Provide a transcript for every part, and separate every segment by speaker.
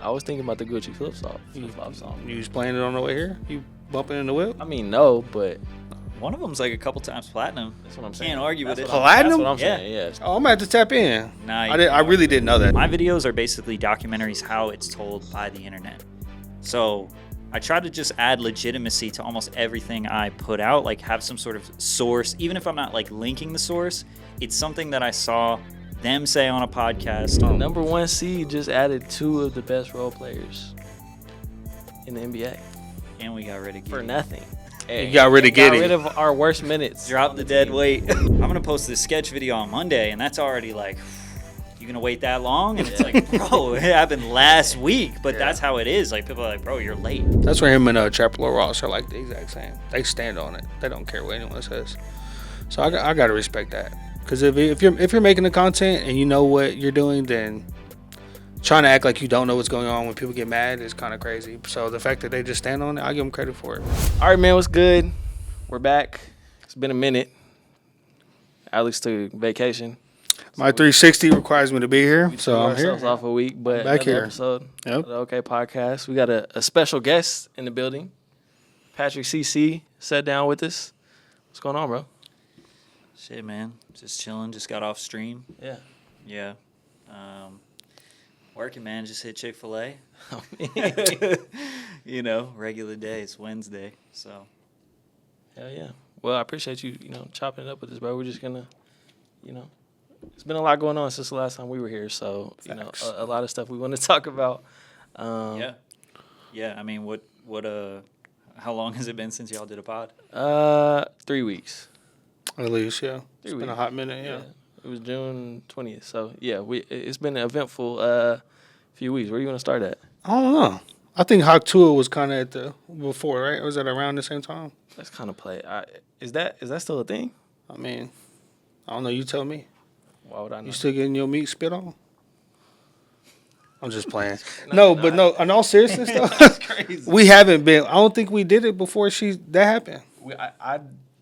Speaker 1: I was thinking about the Gucci flip-flop song.
Speaker 2: You was playing it on the way here? You bumping in the whip?
Speaker 1: I mean, no, but
Speaker 3: one of them's like a couple times platinum.
Speaker 1: that's what I'm saying.
Speaker 3: Can't argue with it.
Speaker 2: Platinum?
Speaker 1: That's what I'm saying, yeah.
Speaker 2: Oh, I'm going to have to tap in.
Speaker 3: Nah,
Speaker 2: I really didn't know that.
Speaker 3: My videos are basically documentaries how it's told by the internet. So I try to just add legitimacy to almost everything I put out, like have some sort of source. Even if I'm not like linking the source, it's something that I saw them say on a podcast.
Speaker 1: Number one seed just added 2 of the best role players in the NBA.
Speaker 3: And we got rid of
Speaker 1: For
Speaker 3: Giddy.
Speaker 1: nothing.
Speaker 2: You got rid of Giddy.
Speaker 1: Got rid of our worst minutes.
Speaker 3: Drop the dead weight. I'm going to post this sketch video on Monday, and that's already like, you going to wait that long? And it's like, bro, it happened last week. But that's how it is. Like, people are like, bro, you're late.
Speaker 2: That's where him and Chapel Ross are like the exact same. They stand on it. They don't care what anyone says. So I got to respect that. Because if you're making the content and you know what you're doing, then trying to act like you don't know what's going on when people get mad is kind of crazy. So the fact that they just stand on it, I give them credit for it.
Speaker 1: All right, man, what's good? We're back. It's been a minute. Alex took vacation.
Speaker 2: My 360 requires me to be here, so I'm here.
Speaker 1: Ourselves off a week, but
Speaker 2: Back
Speaker 1: another
Speaker 2: here.
Speaker 1: episode
Speaker 2: Yep.
Speaker 1: of the OK Podcast. We got a special guest in the building. patrickcc sat down with us. What's going on, bro?
Speaker 3: Shit, man. Just chilling. Just got off stream.
Speaker 1: Yeah.
Speaker 3: Yeah. Working, man. Just hit Chick-fil-A. You know, regular day. It's Wednesday, so.
Speaker 1: Hell yeah. Well, I appreciate you, chopping it up with us, bro. We're just gonna, it's been a lot going on since the last time we were here, so
Speaker 2: Facts.
Speaker 1: a lot of stuff we want to talk about.
Speaker 3: Yeah. I mean, how long has it been since y'all did a pod?
Speaker 1: 3 weeks.
Speaker 2: At least, yeah. It's
Speaker 1: 3
Speaker 2: been a
Speaker 1: weeks.
Speaker 2: hot minute, yeah.
Speaker 1: It was June 20th, so yeah, it's been an eventful few weeks. Where you want to start at?
Speaker 2: I don't know. I think Tuah was kind of at the before, right? Or was that around the same time?
Speaker 1: Let's kind of play. Is that still a thing?
Speaker 2: I mean, I don't know. You tell me.
Speaker 1: Why would I know?
Speaker 2: You still getting your meat spit on? I'm just playing. No, in all seriousness, though,
Speaker 1: That's crazy.
Speaker 2: we haven't been. I don't think we did it before that happened.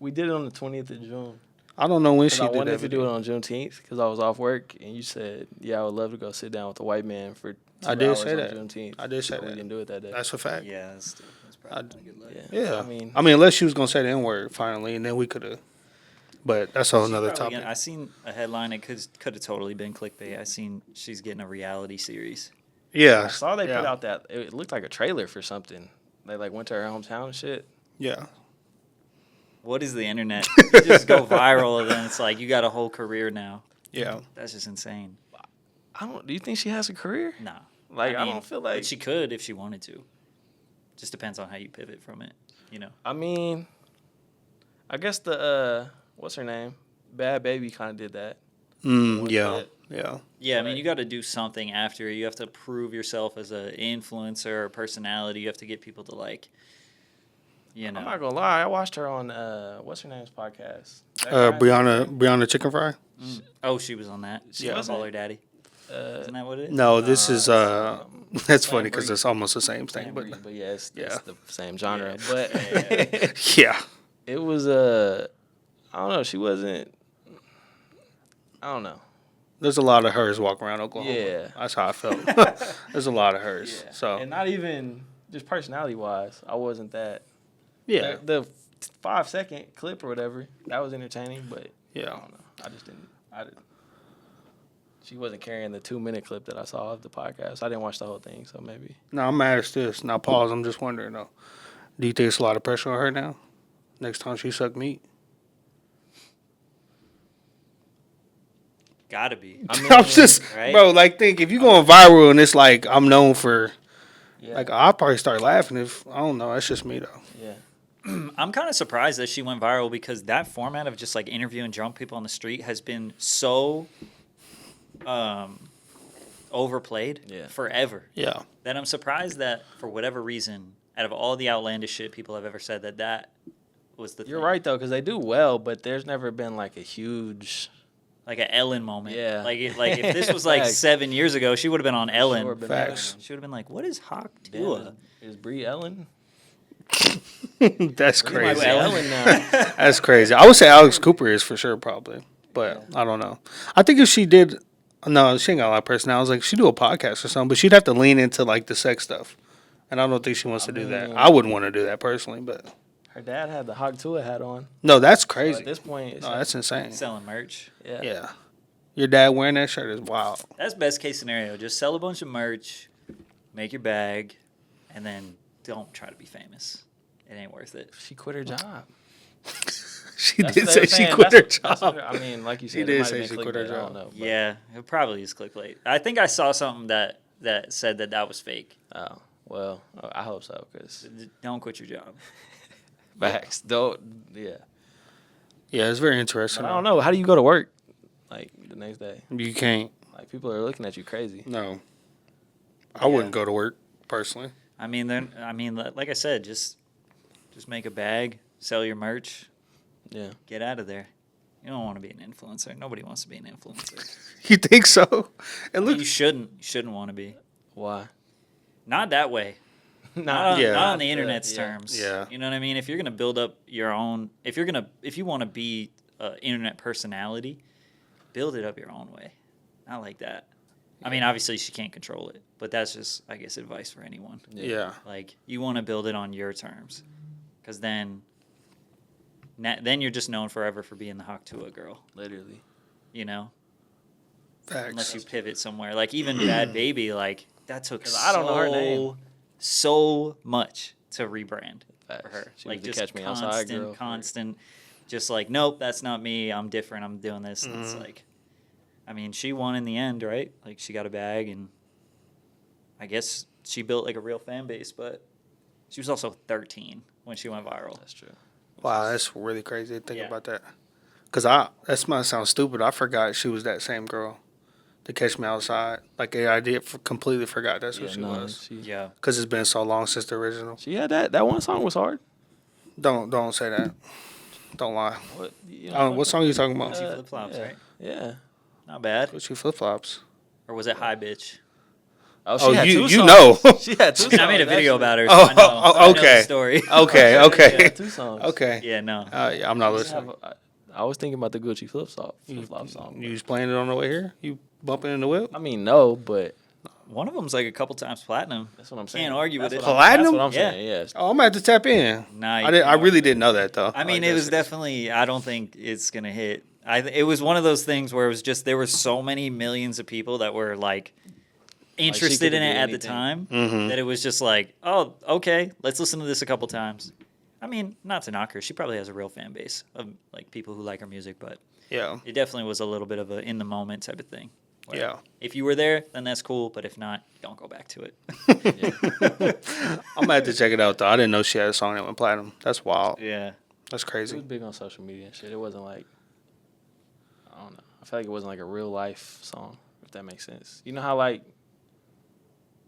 Speaker 1: We did it on the 20th of June.
Speaker 2: I don't know when she
Speaker 1: I
Speaker 2: did
Speaker 1: wanted
Speaker 2: that
Speaker 1: to do it on Juneteenth because I was off work, and you said, "Yeah, I would love to go sit down with a white man for 2
Speaker 2: I did
Speaker 1: hours
Speaker 2: say
Speaker 1: on
Speaker 2: that.
Speaker 1: Juneteenth."
Speaker 2: I did say
Speaker 1: but
Speaker 2: that.
Speaker 1: We didn't do it that day.
Speaker 2: That's a fact.
Speaker 3: Yeah, that's probably a good look.
Speaker 2: Yeah.
Speaker 1: I mean,
Speaker 2: unless she was gonna say the N-word finally, and then we could have. But that's a whole nother
Speaker 3: Probably
Speaker 2: topic.
Speaker 3: I seen a headline. It could have totally been clickbait. I seen she's getting a reality series.
Speaker 2: Yeah.
Speaker 1: I saw they
Speaker 2: yeah.
Speaker 1: put out that it looked like a trailer for something. They went to her hometown and shit.
Speaker 2: Yeah.
Speaker 3: What is the internet? You just go viral, and then it's like you got a whole career now.
Speaker 2: Yeah.
Speaker 3: That's just insane.
Speaker 1: Do you think she has a career?
Speaker 3: Nah.
Speaker 1: I
Speaker 3: mean,
Speaker 1: don't feel like
Speaker 3: but she could if she wanted to. Just depends on how you pivot from it,
Speaker 1: I mean, I guess the what's her name? Bhad Bbabie kind of did that.
Speaker 2: Yeah. Yeah.
Speaker 3: Yeah, I mean, you got to do something after. You have to prove yourself as an influencer or personality. You have to get people to like,
Speaker 1: I'm not gonna lie. I watched her on what's her name's podcast.
Speaker 2: Brianna Chicken Fry.
Speaker 3: Oh, she was on that.
Speaker 1: She
Speaker 3: Yeah,
Speaker 1: wasn't?
Speaker 3: Baller Daddy. Isn't that what it is?
Speaker 2: No, this is that's funny because it's almost the same thing, but
Speaker 1: yeah, it's
Speaker 2: Yeah.
Speaker 1: the same genre.
Speaker 3: Yeah.
Speaker 1: But
Speaker 2: yeah.
Speaker 1: it was I don't know. She wasn't. I don't know.
Speaker 2: There's a lot of hers walking around Oklahoma.
Speaker 1: Yeah.
Speaker 2: That's how I felt. There's a lot of hers.
Speaker 1: Yeah.
Speaker 2: So
Speaker 1: And not even just personality wise, I wasn't that.
Speaker 2: yeah.
Speaker 1: The 5-second clip or whatever that was entertaining, but I
Speaker 2: Yeah.
Speaker 1: don't know. I just didn't. She wasn't carrying the 2-minute clip that I saw of the podcast. I didn't watch the whole thing, so maybe.
Speaker 2: Now I'm mad at this. Now pause. I'm just wondering though. Do you think it's a lot of pressure on her now? Next time she suck meat.
Speaker 3: Gotta be.
Speaker 1: I mean,
Speaker 2: I'm just,
Speaker 3: right?
Speaker 2: bro. Like, think if you going viral and it's like I'm known for,
Speaker 1: Yeah.
Speaker 2: like I'll probably start laughing if I don't know. That's just me though.
Speaker 1: Yeah.
Speaker 3: I'm kind of surprised that she went viral because that format of just like interviewing drunk people on the street has been so overplayed forever.
Speaker 2: Yeah.
Speaker 3: That I'm surprised that for whatever reason, out of all the outlandish shit people have ever said, that was the
Speaker 1: You're
Speaker 3: thing.
Speaker 1: right though, because they do well, but there's never been like a huge.
Speaker 3: Like an Ellen moment.
Speaker 1: Yeah.
Speaker 3: Like if this was like
Speaker 1: Facts.
Speaker 3: 7 years ago, she would have been on Ellen.
Speaker 1: Sure, been
Speaker 2: Facts.
Speaker 3: She would have been like, "What is Hawk
Speaker 1: Damn,
Speaker 3: Tuah?"
Speaker 1: is Brie Ellen?
Speaker 2: That's
Speaker 1: Brie might
Speaker 2: crazy.
Speaker 1: be Ellen now.
Speaker 2: That's crazy. I would say Alex Cooper is for sure, probably, but I don't know. I think if she did, No, she ain't got a lot of personality. I was like, she do a podcast or something, but she'd have to lean into like the sex stuff, and I don't think she wants to do that. I wouldn't want to do that personally, but
Speaker 1: Her dad had the Hawk Tuah hat on.
Speaker 2: no, that's
Speaker 1: So
Speaker 2: crazy.
Speaker 1: at this point,
Speaker 2: No, that's insane.
Speaker 3: Selling merch.
Speaker 1: yeah.
Speaker 2: Yeah, your dad wearing that shirt is wild.
Speaker 3: That's best case scenario. Just sell a bunch of merch, make your bag, and then don't try to be famous. It ain't worth it.
Speaker 1: She quit her job.
Speaker 2: She
Speaker 1: That's
Speaker 2: did
Speaker 1: what
Speaker 2: say
Speaker 1: they were
Speaker 2: she
Speaker 1: saying.
Speaker 2: quit her
Speaker 1: That's what-
Speaker 2: job.
Speaker 1: I mean, like you
Speaker 2: She
Speaker 1: said,
Speaker 2: did
Speaker 1: it might
Speaker 2: say
Speaker 1: have
Speaker 2: she
Speaker 1: been
Speaker 2: quit her
Speaker 1: clickbait, I don't
Speaker 2: job.
Speaker 1: know, but-
Speaker 3: Yeah, it probably is clickbait. I think I saw something that said that was fake.
Speaker 1: Oh, well, I hope so, because
Speaker 3: Don't quit your job.
Speaker 1: facts. Don't, yeah.
Speaker 2: Yeah, it's very interesting.
Speaker 1: But I don't know. How do you go to work, like, the next day?
Speaker 2: You can't.
Speaker 1: Like, people are looking at you crazy.
Speaker 2: No, I wouldn't go to work personally.
Speaker 3: I mean, like I said, just make a bag, sell your merch,
Speaker 1: Yeah.
Speaker 3: get out of there. You don't want to be an influencer. Nobody wants to be an influencer.
Speaker 2: You think so? And look,
Speaker 3: You shouldn't want to be.
Speaker 1: Why?
Speaker 3: Not that way.
Speaker 1: Not,
Speaker 2: Yeah.
Speaker 3: Not on the internet's
Speaker 1: yeah.
Speaker 3: terms.
Speaker 2: Yeah.
Speaker 3: You know what I mean? If you're gonna build up your own, if you want to be an internet personality, build it up your own way. Not like that. I mean, obviously she can't control it, but that's just, I guess, advice for anyone.
Speaker 2: yeah.
Speaker 3: Like, you want to build it on your terms, because then you're just known forever for being the Hawk Tuah girl.
Speaker 1: Literally.
Speaker 3: You know,
Speaker 2: Facts.
Speaker 3: unless you pivot somewhere. Like even Bhad Bbabie, like that took
Speaker 1: 'Cause I don't know her name.
Speaker 3: so much to rebrand for
Speaker 1: Facts.
Speaker 3: her.
Speaker 1: She
Speaker 3: Like
Speaker 1: was the
Speaker 3: just
Speaker 1: Catch Me Outside girl for-
Speaker 3: constant. Just like, nope, that's not me. I'm different. I'm doing this. And it's like, I mean, she won in the end, right? Like she got a bag, and I guess she built like a real fan base. But she was also 13 when she went viral.
Speaker 1: That's true.
Speaker 2: Wow, that's really crazy to think
Speaker 3: Yeah.
Speaker 2: about that. Cause that might sound stupid. I forgot she was that same girl, to Catch Me Outside. Like I completely forgot that's who
Speaker 1: Yeah,
Speaker 2: she
Speaker 1: no,
Speaker 2: was.
Speaker 3: Yeah.
Speaker 2: Cause it's been so long since the original.
Speaker 1: She had that one song was hard.
Speaker 2: Don't say that. Don't lie.
Speaker 1: What, you
Speaker 2: What song are you talking about?
Speaker 3: Gucci flip flops,
Speaker 1: yeah.
Speaker 3: right?
Speaker 1: Yeah.
Speaker 3: Not bad.
Speaker 2: Gucci flip flops.
Speaker 3: Or was it High Bitch?
Speaker 1: Oh,
Speaker 2: Oh,
Speaker 1: had
Speaker 2: you
Speaker 1: two
Speaker 2: know.
Speaker 1: songs. She had two songs.
Speaker 3: I made a video
Speaker 1: actually.
Speaker 3: about her.
Speaker 2: Oh,
Speaker 3: So I know, I know
Speaker 2: okay.
Speaker 3: the story.
Speaker 2: Okay,
Speaker 1: She
Speaker 2: okay,
Speaker 1: had two songs.
Speaker 2: okay.
Speaker 3: Yeah, no.
Speaker 2: Yeah, I'm not
Speaker 1: She
Speaker 2: listening.
Speaker 1: I was thinking about the Gucci flip flop song.
Speaker 2: You was playing it on the way here? You bumping in the whip?
Speaker 1: I mean, no, but
Speaker 3: One of them's like a couple times platinum.
Speaker 1: that's what I'm saying.
Speaker 3: Can't argue with
Speaker 1: That's
Speaker 3: it.
Speaker 1: what
Speaker 2: Platinum?
Speaker 1: That's what I'm
Speaker 3: Yeah.
Speaker 1: saying. Yeah.
Speaker 2: Oh, I'm gonna have to tap in.
Speaker 3: Nah, you
Speaker 2: I
Speaker 3: can't
Speaker 2: really didn't know that though.
Speaker 3: I mean,
Speaker 2: Like,
Speaker 3: it was
Speaker 2: that's-
Speaker 3: definitely. I don't think it's gonna hit. It was one of those things where it was just there were so many millions of people that were like interested
Speaker 1: could
Speaker 3: in
Speaker 1: do
Speaker 3: it at the
Speaker 1: anything.
Speaker 3: time
Speaker 2: Mhm.
Speaker 3: that it was just like, oh, okay, let's listen to this a couple times. I mean, not to knock her, she probably has a real fan base of like people who like her music, but
Speaker 2: Yeah,
Speaker 3: it definitely was a little bit of a in the moment type of thing. where
Speaker 2: yeah.
Speaker 3: If you were there, then that's cool, but if not, don't go back to it.
Speaker 2: I'm gonna have to check it out though. I didn't know she had a song that went platinum. That's wild.
Speaker 3: Yeah.
Speaker 2: That's
Speaker 1: It
Speaker 2: crazy.
Speaker 1: was big on social media and shit. It wasn't like, I don't know. I feel like it wasn't like a real life song, if that makes sense. You know how like,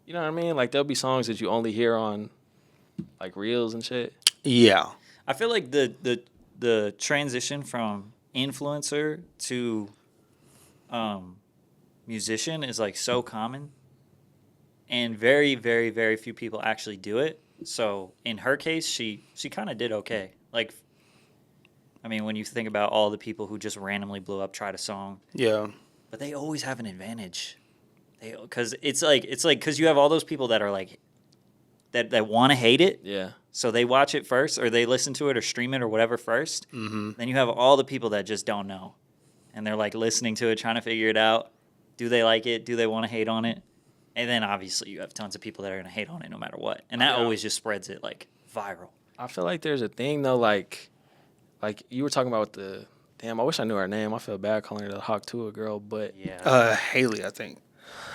Speaker 1: you know what I mean? Like there'll be songs that you only hear on like reels and shit.
Speaker 2: Yeah,
Speaker 3: I feel like the transition from influencer to musician is like so common, and very, very, very few people actually do it. So in her case, she kind of did okay. Like, I mean, when you think about all the people who just randomly blew up, tried a song,
Speaker 2: yeah,
Speaker 3: but they always have an advantage. Because it's like because you have all those people that are like that want to hate it.
Speaker 1: Yeah.
Speaker 3: So they watch it first, or they listen to it, or stream it, or whatever first.
Speaker 2: Mm-hmm.
Speaker 3: Then you have all the people that just don't know, and they're like listening to it, trying to figure it out. Do they like it? Do they want to hate on it? And then obviously you have tons of people that are gonna hate on it no matter what, and that
Speaker 2: Yeah.
Speaker 3: always just spreads it like viral.
Speaker 1: I feel like there's a thing though, like you were talking about the damn. I wish I knew her name. I feel bad calling her the Hawk Tuah girl, but
Speaker 3: Yeah.
Speaker 2: Haley, I think.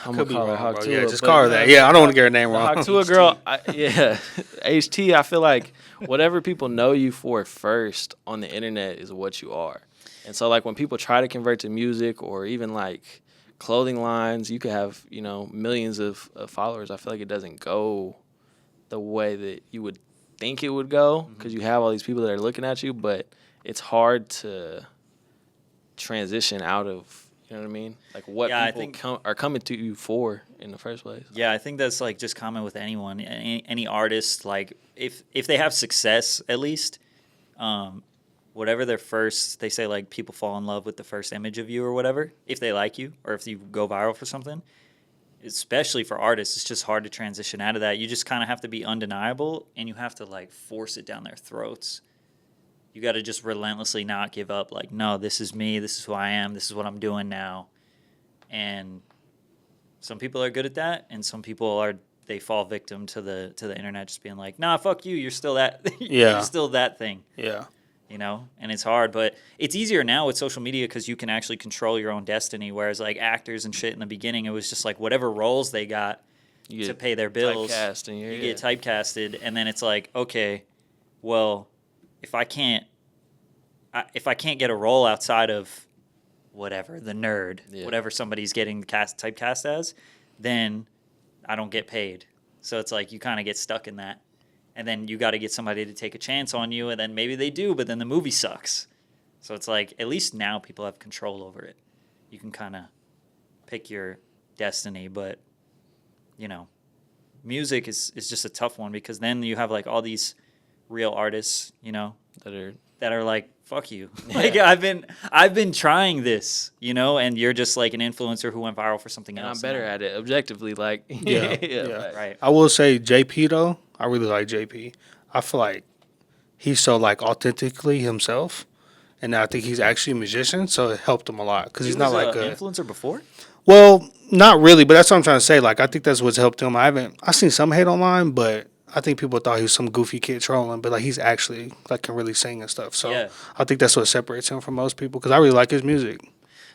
Speaker 1: I'm
Speaker 2: Could
Speaker 1: gonna
Speaker 2: be
Speaker 1: call her
Speaker 2: wrong,
Speaker 1: Hawk
Speaker 2: bro.
Speaker 1: Tuah.
Speaker 2: Yeah, just
Speaker 1: but
Speaker 2: call her that. Yeah, I don't want to get her name
Speaker 1: The
Speaker 2: wrong.
Speaker 1: Hawk Tuah girl, yeah, HT. I feel like whatever people know you for first on the internet is what you are, and so like when people try to convert to music or even like clothing lines, you could have millions of followers. I feel like it doesn't go the way that you would think it would go because you have all these people that are looking at you, but it's hard to transition out of. You know what I mean? Like what
Speaker 3: Yeah, I
Speaker 1: people
Speaker 3: think-
Speaker 1: are coming to you for in the first place.
Speaker 3: Yeah, I think that's like just common with anyone, any artist. Like if they have success, at least, whatever their first, they say like people fall in love with the first image of you or whatever, if they like you or if you go viral for something. Especially for artists, it's just hard to transition out of that. You just kind of have to be undeniable, and you have to like force it down their throats. You got to just relentlessly not give up. Like, no, this is me. This is who I am. This is what I'm doing now. And some people are good at that, and some people they fall victim to the internet just being like, nah, fuck you. You're still that. You're still that thing.
Speaker 2: Yeah.
Speaker 3: You know, and it's hard, but it's easier now with social media because you can actually control your own destiny. Whereas like actors and shit in the beginning, it was just like whatever roles they got to pay their bills. You get typecasted, and then it's like, okay, well, if I can't get a role outside of whatever the nerd, whatever somebody's getting typecast as, then I don't get paid. So it's like you kind of get stuck in that. And then you got to get somebody to take a chance on you, and then maybe they do, but then the movie sucks. So it's like, at least now people have control over it. You can kind of pick your destiny, but, you know, music is just a tough one because then you have like all these real artists, you know, that are like, fuck you. Like I've been trying this, you know, and you're just like an influencer who went viral for something else.
Speaker 1: I'm better at it objectively, like
Speaker 3: right.
Speaker 2: I will say JP though. I really like JP. I feel like he's so like authentically himself, and I think he's actually a musician, so it helped him a lot because he's not like
Speaker 3: an influencer before.
Speaker 2: Well, not really, but that's what I'm trying to say. Like I think that's what's helped him. I've seen some hate online, but I think people thought he was some goofy kid trolling, but like he's actually like can really sing and stuff. So I think that's what separates him from most people because I really like his music.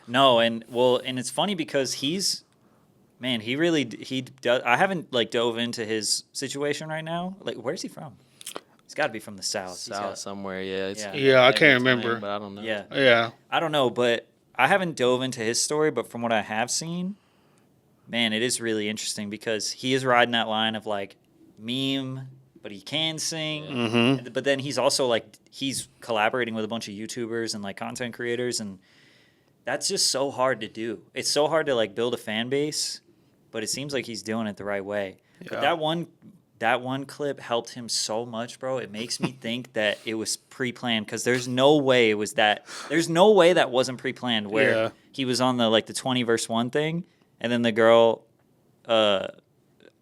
Speaker 3: No, and it's funny because he does. I haven't like dove into his situation right now. Like, where's he from? He's got to be from the South.
Speaker 1: Somewhere. Yeah.
Speaker 2: I can't remember,
Speaker 1: but I don't know.
Speaker 3: Yeah. I don't know, but I haven't dove into his story. But from what I have seen, man, it is really interesting because he is riding that line of like meme, but he can sing.
Speaker 2: Mm-hmm.
Speaker 3: But then he's also like he's collaborating with a bunch of YouTubers and like content creators, and that's just so hard to do. It's so hard to like build a fan base. But it seems like he's doing it the right way. Yeah. But that one clip helped him so much, bro. It makes me think that it was pre-planned because there's no way it was that. There's no way that wasn't pre-planned. Where he was on the 20 verse 1 thing, and then the girl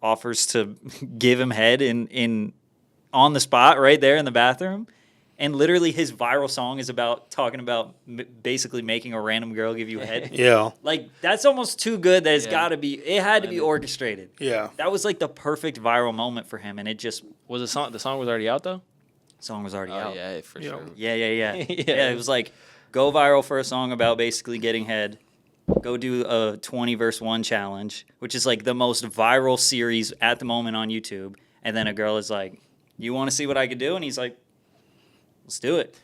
Speaker 3: offers to give him head in on the spot right there in the bathroom. And literally his viral song is about talking about basically making a random girl give you a head.
Speaker 2: Yeah.
Speaker 3: Like, that's almost too good that it's got to be, it had to be orchestrated.
Speaker 2: Yeah.
Speaker 3: That was like the perfect viral moment for him. And it just.
Speaker 1: Was the song was already out though?
Speaker 3: Song was already out.
Speaker 1: Yeah, for sure.
Speaker 3: Yeah. Yeah, it was like, go viral for a song about basically getting head. Go do a 20 verse 1 challenge, which is like the most viral series at the moment on YouTube. And then a girl is like, you want to see what I could do? And he's like, let's do it.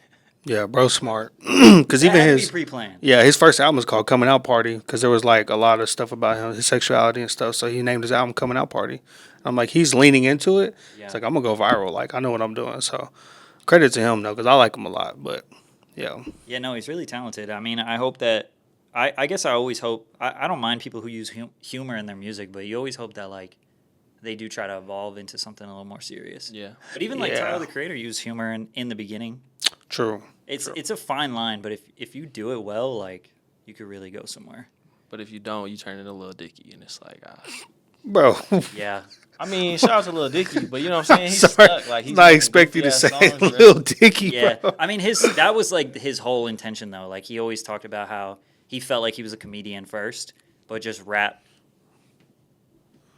Speaker 2: Yeah, bro, smart. Because even his
Speaker 3: pre-planned.
Speaker 2: Yeah, his first album was called Coming Out Party because there was like a lot of stuff about him, his sexuality and stuff. So he named his album Coming Out Party. I'm like, he's leaning into it. Yeah. It's like I'm gonna go viral. Like I know what I'm doing. So credit to him though, because I like him a lot. But yeah.
Speaker 3: Yeah, no, he's really talented. I mean, I hope that. I guess I always hope. I don't mind people who use humor in their music, but you always hope that like they do try to evolve into something a little more serious.
Speaker 1: Yeah.
Speaker 3: But even like Tyler the Creator used humor in the beginning.
Speaker 2: True.
Speaker 3: It's a fine line, but if you do it well, like you could really go somewhere.
Speaker 1: But if you don't, you turn into Lil Dicky, and it's like,
Speaker 2: bro.
Speaker 3: Yeah.
Speaker 1: I mean, shout out to Lil Dicky, but you know what I'm saying? He's stuck. Like he's
Speaker 2: not expect you to say Lil Dicky,
Speaker 3: yeah.
Speaker 2: Bro.
Speaker 3: I mean, that was like his whole intention though. Like he always talked about how he felt like he was a comedian first, but just rap.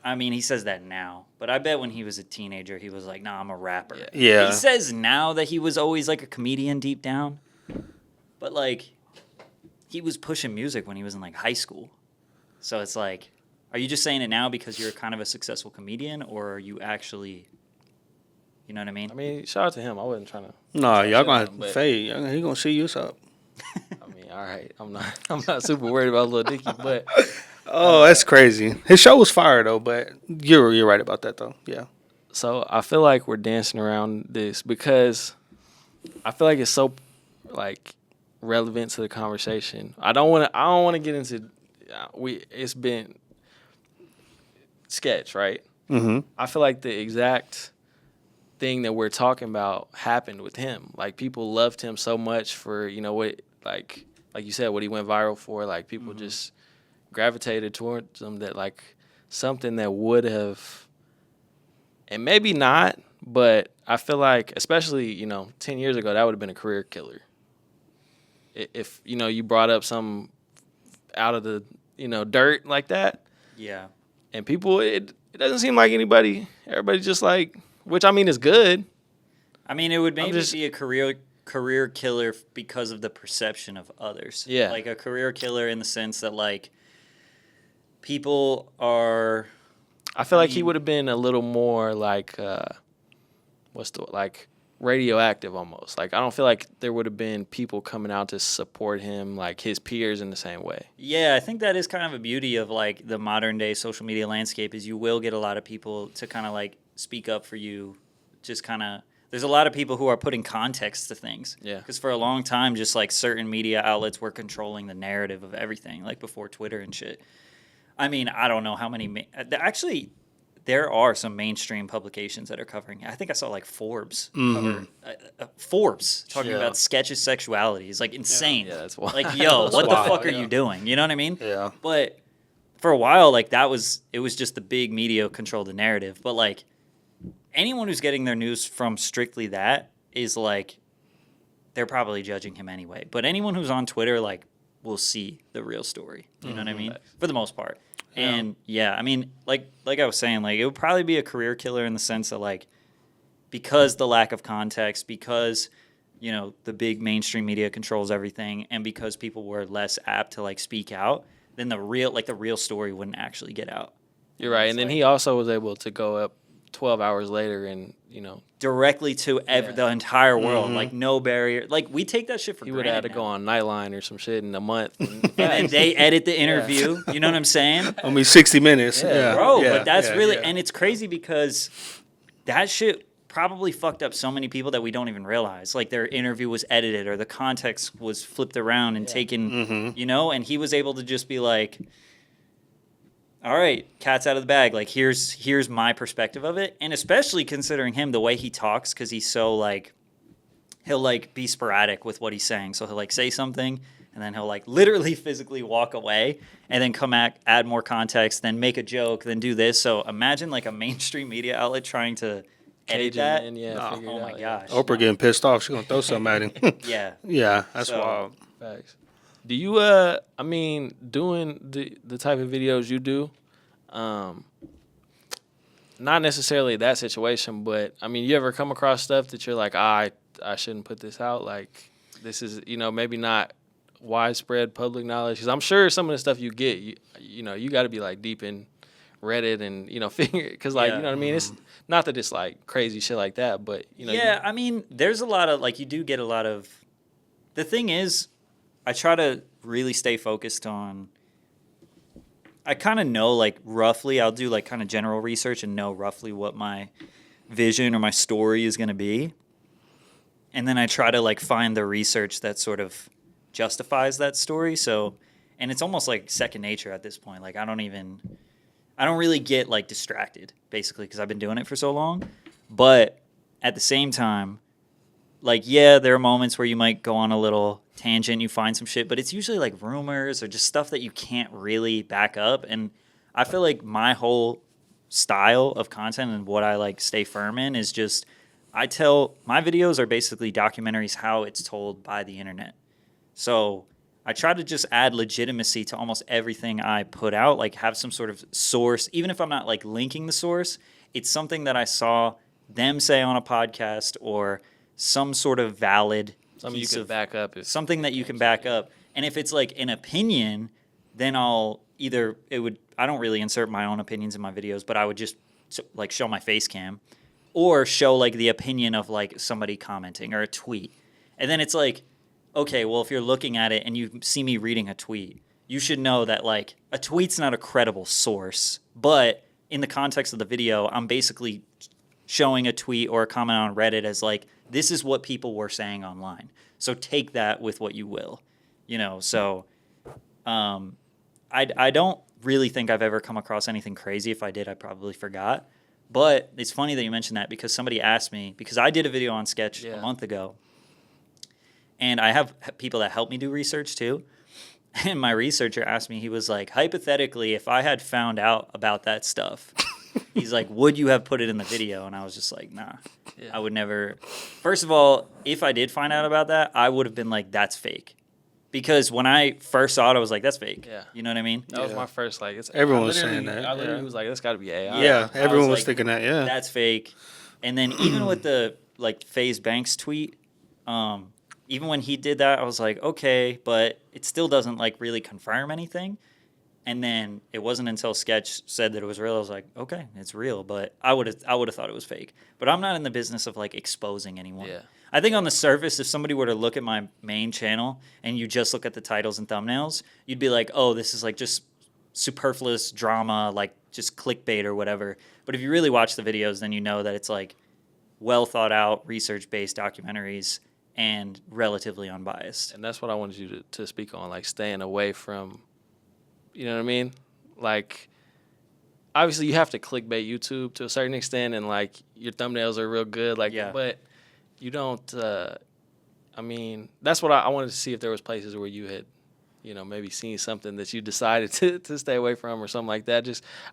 Speaker 3: I mean, he says that now, but I bet when he was a teenager, he was like, nah, I'm a rapper.
Speaker 2: Yeah.
Speaker 3: He says now that he was always like a comedian deep down, but like he was pushing music when he was in like high school. So it's like, are you just saying it now because you're kind of a successful comedian, or are you actually, you know what I mean?
Speaker 1: I mean, shout out to him. I wasn't trying to.
Speaker 2: No, y'all gonna fade. He gonna see you up.
Speaker 1: I mean, all right. I'm not super worried about Lil Dicky, but.
Speaker 2: Oh, that's crazy. His show was fire though, but you're right about that though. Yeah.
Speaker 1: So I feel like we're dancing around this because I feel like it's so like relevant to the conversation. I don't want to get into it's been sketch, right?
Speaker 2: Mm-hmm.
Speaker 1: I feel like the exact thing that we're talking about happened with him. Like people loved him so much for, you know, what like you said, what he went viral for. Like people just gravitated towards him, that like something that would have, and maybe not, but I feel like, especially, you know, 10 years ago, that would have been a career killer. If, you know, you brought up some out of the, you know, dirt like that.
Speaker 3: Yeah.
Speaker 1: And people, it doesn't seem like everybody just like, which I mean is good.
Speaker 3: I mean, it would maybe be a career killer because of the perception of others.
Speaker 1: Yeah.
Speaker 3: Like a career killer in the sense that, like, people are...
Speaker 1: I feel like he would have been a little more like, radioactive almost. Like, I don't feel like there would have been people coming out to support him, like his peers, in the same way.
Speaker 3: Yeah, I think that is kind of a beauty of, like, the modern day social media landscape, is you will get a lot of people to kind of, like, speak up for you. Just kind of, there's a lot of people who are putting context to things.
Speaker 1: Yeah.
Speaker 3: Because for a long time, just, like, certain media outlets were controlling the narrative of everything, like before Twitter and shit. I mean, I don't know how many... Actually, there are some mainstream publications that are covering it. I think I saw, like, Forbes cover... Forbes talking about Sketch's sexuality. It's, like, insane.
Speaker 1: Yeah, that's wild.
Speaker 3: Like, yo, what the fuck are you doing? You know what I mean?
Speaker 2: Yeah.
Speaker 3: But for a while, like, it was just the big media controlled the narrative. But, like, anyone who's getting their news from strictly that is, like, they're probably judging him anyway. But anyone who's on Twitter, like, will see the real story. You know what I mean? For the most part. Yeah. And yeah, I mean, like I was saying, like, it would probably be a career killer in the sense that, like, because the lack of context, because, you know, the big mainstream media controls everything, and because people were less apt to, like, speak out, then the real story wouldn't actually get out.
Speaker 1: You're right. And then he also was able to go up 12 hours later and, you know,
Speaker 3: directly to the entire world, like, no barrier. Like, we take that shit for granted.
Speaker 1: He would have had to go on Nightline or some shit in a month.
Speaker 3: And then they edit the interview. You know what I'm saying?
Speaker 2: Only 60 minutes. Yeah.
Speaker 3: Bro, but that's really... And it's crazy because that shit probably fucked up so many people that we don't even realize. Like, their interview was edited or the context was flipped around and taken, you know? And he was able to just be like... all right, cat's out of the bag. Like, here's my perspective of it. And especially considering him, the way he talks, because he's so, like, he'll, like, be sporadic with what he's saying. So he'll, like, say something, and then he'll, like, literally physically walk away, and then come back, add more context, then make a joke, then do this. So imagine, like, a mainstream media outlet trying to edit that. Oh my gosh.
Speaker 2: Oprah getting pissed off. She's going to throw something at him.
Speaker 3: Yeah.
Speaker 2: Yeah, that's wild.
Speaker 1: Facts. Do you, I mean, doing the type of videos you do, not necessarily that situation, but, I mean, you ever come across stuff that you're like, I shouldn't put this out? Like, this is, you know, maybe not widespread public knowledge? Because I'm sure some of the stuff you get, you know, you got to be, like, deep in Reddit and, you know, figure, because, like, you know what I mean? It's not that it's, like, crazy shit like that, but, you know.
Speaker 3: Yeah, I mean, there's a lot of, like, you do get a lot of, the thing is, I try to really stay focused on, I kind of know, like, roughly, I'll do, like, kind of general research and know roughly what my vision or my story is going to be. And then I try to, like, find the research that sort of justifies that story. So, and it's almost like second nature at this point. Like, I don't really get, like, distracted, basically, because I've been doing it for so long. But at the same time, like, yeah, there are moments where you might go on a little tangent, you find some shit, but it's usually like rumors or just stuff that you can't really back up. And I feel like my whole style of content and what I, like, stay firm in is just, my videos are basically documentaries how it's told by the internet. So I try to just add legitimacy to almost everything I put out, like, have some sort of source, even if I'm not, like, linking the source, it's something that I saw them say on a podcast or some sort of valid
Speaker 1: something you can back up.
Speaker 3: Something that you can back up. And if it's, like, an opinion, then I don't really insert my own opinions in my videos, but I would just, like, show my face cam or show, like, the opinion of, like, somebody commenting or a tweet. And then it's like, okay, well, if you're looking at it and you see me reading a tweet, you should know that, like, a tweet's not a credible source, but in the context of the video, I'm basically showing a tweet or a comment on Reddit as, like, this is what people were saying online. So take that with what you will, you know? So I don't really think I've ever come across anything crazy. If I did, I probably forgot. But it's funny that you mentioned that because somebody asked me, because I did a video on Sketch a month ago, and I have people that help me do research too. And my researcher asked me, he was like, hypothetically, if I had found out about that stuff, he's like, would you have put it in the video? And I was just like, nah, I would never. First of all, if I did find out about that, I would have been like, that's fake. Because when I first saw it, I was like, that's fake. Yeah. You know what I mean?
Speaker 1: That was my first,
Speaker 2: everyone was saying that.
Speaker 1: I literally was like, that's got to be AI.
Speaker 2: Yeah, everyone was thinking that,
Speaker 3: That's fake. And then even with the, FaZe Banks tweet, even when he did that, I was like, okay, but it still doesn't, really confirm anything. And then it wasn't until Sketch said that it was real, I was like, okay, it's real. But I would have thought it was fake. But I'm not in the business of, exposing anyone. Yeah. I think on the surface, if somebody were to look at my main channel and you just look at the titles and thumbnails, you'd be like, oh, this is just superfluous drama, just clickbait or whatever. But if you really watch the videos, then you know that it's well thought out, research-based documentaries and relatively unbiased.
Speaker 1: And that's what I wanted you to speak on, staying away from, you know what I mean? Obviously you have to clickbait YouTube to a certain extent and your thumbnails are real good, but you don't, that's what I wanted to see if there was places where you had, maybe seen something that you decided to stay away from or something like that.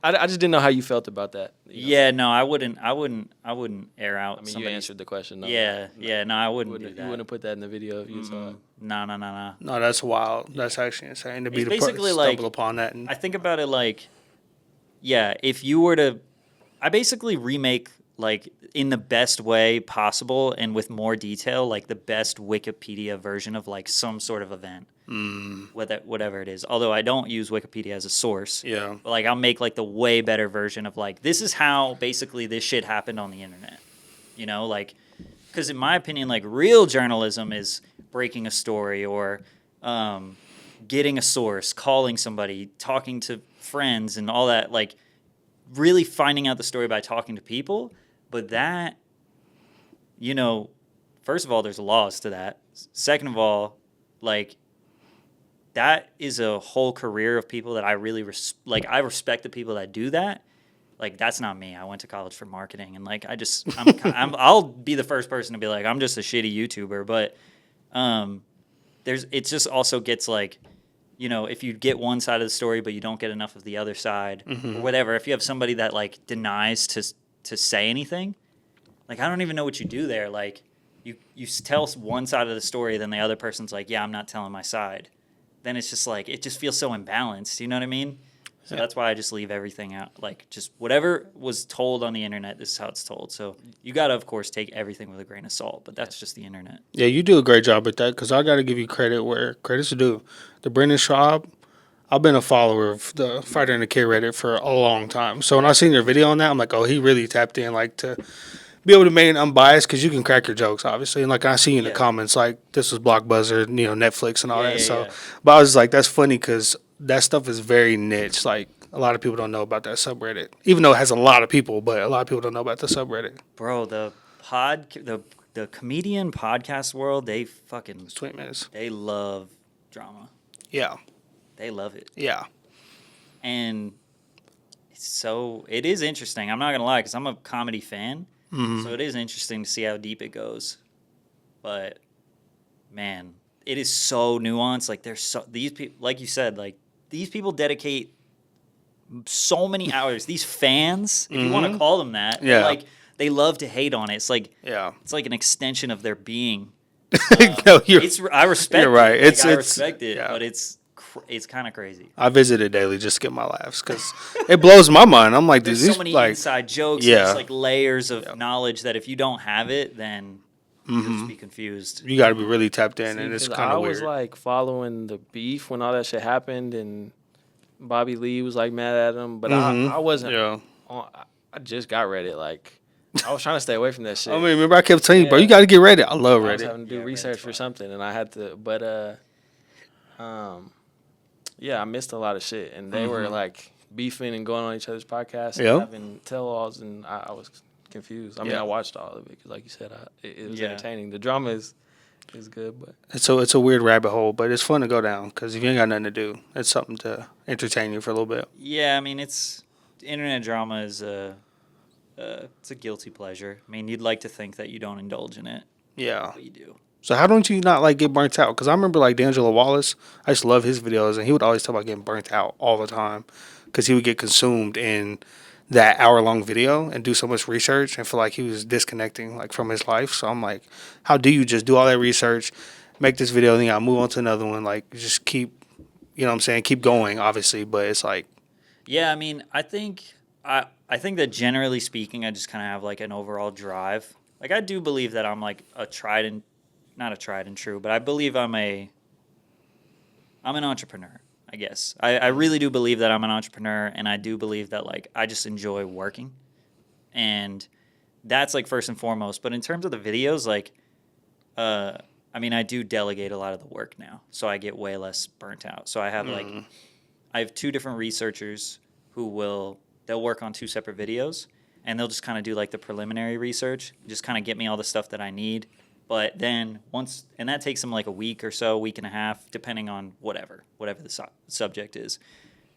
Speaker 1: I just didn't know how you felt about that.
Speaker 3: Yeah, no, I wouldn't air out.
Speaker 1: You answered the question.
Speaker 3: No, no, I wouldn't do that.
Speaker 1: You wouldn't put that in the video if you saw it.
Speaker 3: No.
Speaker 2: No, that's wild. That's actually insane to be
Speaker 3: basically
Speaker 2: stumble upon that.
Speaker 3: I think about it if you were to, I basically remake in the best way possible and with more detail, the best Wikipedia version of some sort of event, whatever it is. Although I don't use Wikipedia as a source.
Speaker 2: Yeah.
Speaker 3: But I'll make the way better version of this is how basically this shit happened on the internet. Because in my opinion, real journalism is breaking a story or getting a source, calling somebody, talking to friends and all that, really finding out the story by talking to people. But that, first of all, there's laws to that. Second of all, that is a whole career of people that I really I respect the people that do that. That's not me. I went to college for marketing, and I'll be the first person to be like, I'm just a shitty YouTuber. But it just also gets if you get one side of the story, but you don't get enough of the other side, or whatever. If you have somebody that denies to say anything, I don't even know what you do there. You tell one side of the story, then the other person's yeah, I'm not telling my side. Then it's just it just feels so imbalanced. You know what I mean? So that's why I just leave everything out. Just whatever was told on the internet, this is how it's told. So you got to, of course, take everything with a grain of salt, but that's just the internet.
Speaker 2: Yeah, you do a great job at that because I got to give you credit where credit's due. The Brendan Schaub, I've been a follower of the Fighter and the Kid Reddit for a long time. So when I seen your video on that, I'm like, oh, he really tapped in to be able to remain unbiased because you can crack your jokes, obviously. And I see in the comments, this was Blockbuster, Netflix and all that. But I was like, that's funny because that stuff is very niche. A lot of people don't know about that subreddit, even though it has a lot of people, but a lot of people don't know about the subreddit.
Speaker 3: Bro, the comedian podcast world, they fucking...
Speaker 2: It's 20 minutes.
Speaker 3: They love drama.
Speaker 2: Yeah.
Speaker 3: They love it.
Speaker 2: Yeah.
Speaker 3: And it is interesting. I'm not going to lie, because I'm a comedy fan. Mm-hmm. So it is interesting to see how deep it goes. But, man, it is so nuanced. These people, like you said, these people dedicate so many hours. These fans, if you want to call them that, they love to hate on it. It's it's an extension of their being.
Speaker 2: No,
Speaker 3: I respect.
Speaker 2: You're right.
Speaker 3: I respect it, but it's kind of crazy.
Speaker 2: I visit it daily just to get my laughs because it blows my mind. I'm like,
Speaker 3: there's so many inside jokes, and just layers of knowledge that if you don't have it, then you'll just be confused.
Speaker 2: You got to be really tapped in, and it's kind of weird.
Speaker 1: I was following the beef when all that shit happened, and Bobby Lee was mad at him, but I wasn't. Yeah. I just got Reddit. I was trying to stay away from that shit.
Speaker 2: Remember I kept telling you, bro, you got to get Reddit. I love Reddit. I was
Speaker 1: having to do research for something, and I had to. But I missed a lot of shit, and they were beefing and going on each other's podcasts, and having tell-alls, and I was confused. I watched all of it because, like you said, it was entertaining. The drama is good, but
Speaker 2: it's a weird rabbit hole, but it's fun to go down because if you ain't got nothing to do, it's something to entertain you for a little bit.
Speaker 3: Yeah, it's internet drama is it's a guilty pleasure. I mean, you'd like to think that you don't indulge in it,
Speaker 2: Yeah.
Speaker 3: but you do.
Speaker 2: So how don't you not like get burnt out? Because I remember like D'Angelo Wallace. I used to love his videos, and he would always talk about getting burnt out all the time because he would get consumed in that hour-long video and do so much research and feel like he was disconnecting like from his life. So I'm like, how do you just do all that research, make this video, then you gotta move on to another one? Like, just keep, you know what I'm saying, keep going, obviously. But it's like,
Speaker 3: Yeah, I mean, I think that generally speaking, I just kind of have like an overall drive. Like, I do believe that I'm like not a tried and true, but I believe I'm an entrepreneur, I guess. I really do believe that I'm an entrepreneur, and I do believe that like I just enjoy working, and that's like first and foremost. But in terms of the videos, like, I mean, I do delegate a lot of the work now, so I get way less burnt out. So I have I have 2 different researchers they'll work on 2 separate videos, and they'll just kind of do like the preliminary research, just kind of get me all the stuff that I need. But then and that takes them like a week or so, week and a half, depending on whatever the subject is.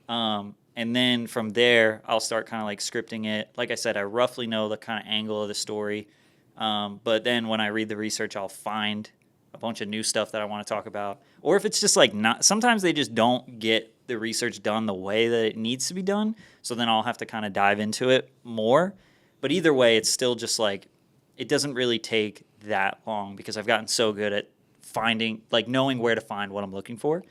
Speaker 3: And then from there, I'll start kind of like scripting it. Like I said, I roughly know the kind of angle of the story. But then when I read the research, I'll find a bunch of new stuff that I want to talk about. Or if it's just like sometimes they just don't get the research done the way that it needs to be done. So then I'll have to kind of dive into it more. But either way, it's still just like, it doesn't really take that long because I've gotten so good at knowing where to find what I'm looking for,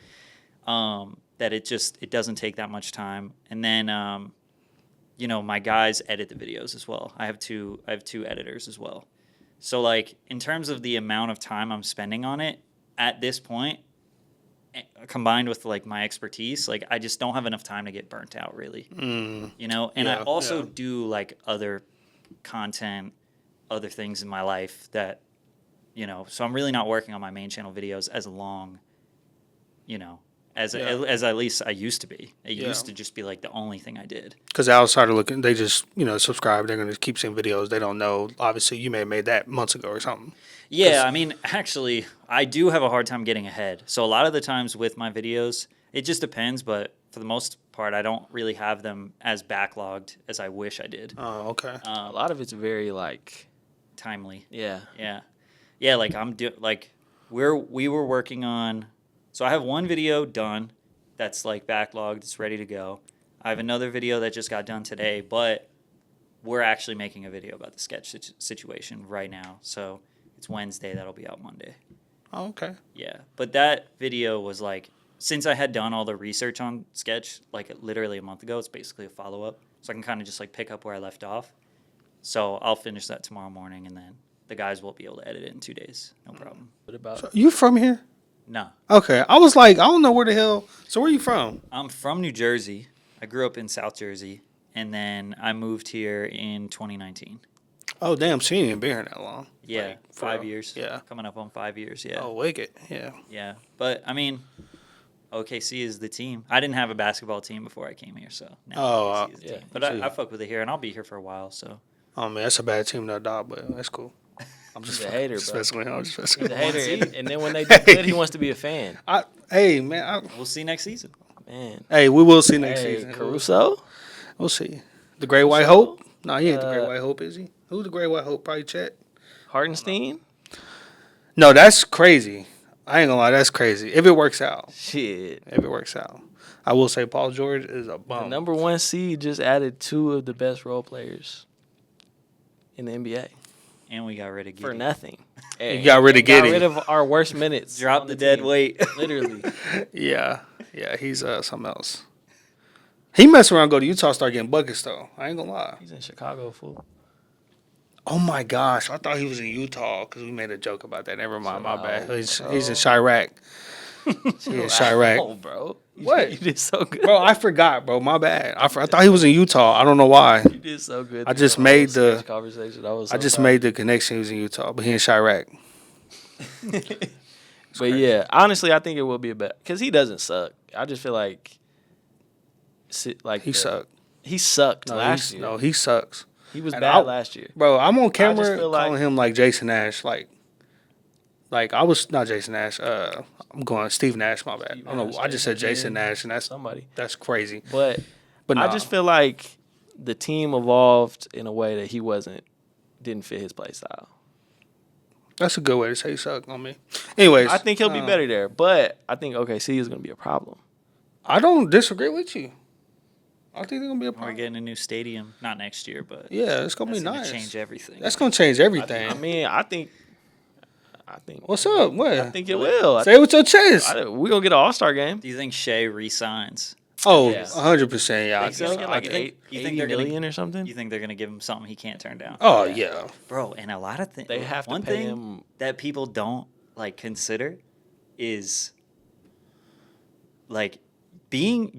Speaker 3: that it doesn't take that much time. And then, my guys edit the videos as well. I have two editors as well. So like in terms of the amount of time I'm spending on it at this point, combined with like my expertise, like I just don't have enough time to get burnt out really, And I also do like other content, other things in my life that, so I'm really not working on my main channel videos as long, as at least I used to be. It used to just be like the only thing I did. Because
Speaker 2: the outsider looking, they just, subscribe. They're going to keep seeing videos. They don't know. Obviously, you may have made that months ago or something.
Speaker 3: Yeah, I mean, actually, I do have a hard time getting ahead. So a lot of the times with my videos, it just depends. But for the most part, I don't really have them as backlogged as I wish I did.
Speaker 2: Oh, okay.
Speaker 1: A lot of it's very like
Speaker 3: timely.
Speaker 1: Yeah.
Speaker 3: Yeah, like we were working on. So I have one video done that's like backlogged, it's ready to go. I have another video that just got done today, but we're actually making a video about the sketch situation right now. So it's Wednesday, that'll be out Monday.
Speaker 2: Oh, okay.
Speaker 3: Yeah, but that video was like, since I had done all the research on sketch like literally a month ago, it's basically a follow-up. So I can kind of just like pick up where I left off. So I'll finish that tomorrow morning, and then the guys will be able to edit it in 2 days. No problem.
Speaker 1: What about
Speaker 2: So you from here?
Speaker 3: No.
Speaker 2: Okay. I was like, I don't know where the hell. So where are you from?
Speaker 3: I'm from New Jersey. I grew up in South Jersey, and then I moved here in 2019.
Speaker 2: Oh, damn. So you ain't been here that long.
Speaker 3: Yeah,
Speaker 2: Like,
Speaker 3: 5 years.
Speaker 2: Yeah.
Speaker 3: Coming up on 5 years, yeah.
Speaker 2: Oh, wicked. Yeah.
Speaker 3: Yeah, but I mean, OKC is the team. I didn't have a basketball team before I came here, so now OKC is the team. But I fuck with it here, and I'll be here for a while, so.
Speaker 2: Oh, man, that's a bad team to adopt, but that's cool. I'm just
Speaker 1: He's a hater, bro.
Speaker 2: I'm just
Speaker 1: He's a hater, and then when they do good, he wants to be a fan.
Speaker 2: Hey, man.
Speaker 3: We'll see next season.
Speaker 1: Man.
Speaker 2: Hey, we will see next season.
Speaker 1: Caruso?
Speaker 2: We'll see. The Great White Hope? No, he ain't the Great White Hope, is he? Who's the Great White Hope? Probably Chet.
Speaker 1: Hartenstein?
Speaker 2: No, that's crazy. I ain't gonna lie, that's crazy. If it works out.
Speaker 1: Shit.
Speaker 2: If it works out. I will say Paul George is a bum.
Speaker 1: The number 1 seed just added 2 of the best role players in the NBA.
Speaker 3: And we got rid of Giddey.
Speaker 1: For nothing.
Speaker 2: You got rid of Giddey.
Speaker 1: Got rid of our worst minutes.
Speaker 3: Drop the dead weight.
Speaker 1: Literally.
Speaker 2: Yeah, he's something else. He messed around, go to Utah, start getting buckets though. I ain't gonna lie.
Speaker 1: He's in Chicago, fool.
Speaker 2: Oh my gosh, I thought he was in Utah because we made a joke about that. Never mind, my bad. He's in Chirac. He's in Chirac.
Speaker 1: Oh, bro.
Speaker 2: What?
Speaker 1: You did so good.
Speaker 2: Bro, I forgot, bro. My bad. I thought he was in Utah. I don't know why.
Speaker 1: You did so good.
Speaker 2: I just made the
Speaker 1: conversation.
Speaker 2: made the connection. He was in Utah, but he in Chirac.
Speaker 1: But yeah, honestly, I think it will be a bet because he doesn't suck. I just feel like
Speaker 2: he sucked.
Speaker 1: He sucked last year.
Speaker 2: No, he sucks.
Speaker 1: He was bad last year.
Speaker 2: Bro, I'm on camera
Speaker 1: calling
Speaker 2: him like Jason Nash. Like I was not Jason Nash. I'm going Steve Nash. My bad. I don't know. I just said Jason Nash, and that's
Speaker 1: somebody.
Speaker 2: That's crazy.
Speaker 1: But
Speaker 2: nah.
Speaker 1: I just feel like the team evolved in a way that he didn't fit his play style.
Speaker 2: That's a good way to say suck on me. Anyways,
Speaker 1: I think he'll be better there, but I think OKC is going to be a problem.
Speaker 2: I don't disagree with you. I think they're going to be a
Speaker 3: We're
Speaker 2: problem.
Speaker 3: getting a new stadium, not next year, but
Speaker 2: Yeah, it's going to
Speaker 3: that's
Speaker 2: be
Speaker 3: gonna
Speaker 2: nice.
Speaker 3: change everything.
Speaker 2: That's going to change everything.
Speaker 1: I mean, I think.
Speaker 2: What's up? What?
Speaker 1: I think it will.
Speaker 2: Say it with your chest.
Speaker 1: We're going to get an All-Star game.
Speaker 3: Do you think Shea resigns?
Speaker 2: Oh,
Speaker 1: Yeah.
Speaker 2: 100%. Yeah.
Speaker 1: Think so?
Speaker 3: Like,
Speaker 1: Like
Speaker 3: you think
Speaker 1: 80
Speaker 3: they're gonna-
Speaker 1: million or something?
Speaker 3: You think they're gonna give him something he can't turn down?
Speaker 2: Oh, yeah.
Speaker 3: Bro, and a lot of things.
Speaker 1: They have to
Speaker 3: One
Speaker 1: pay
Speaker 3: thing
Speaker 1: him.
Speaker 3: that people don't like consider is like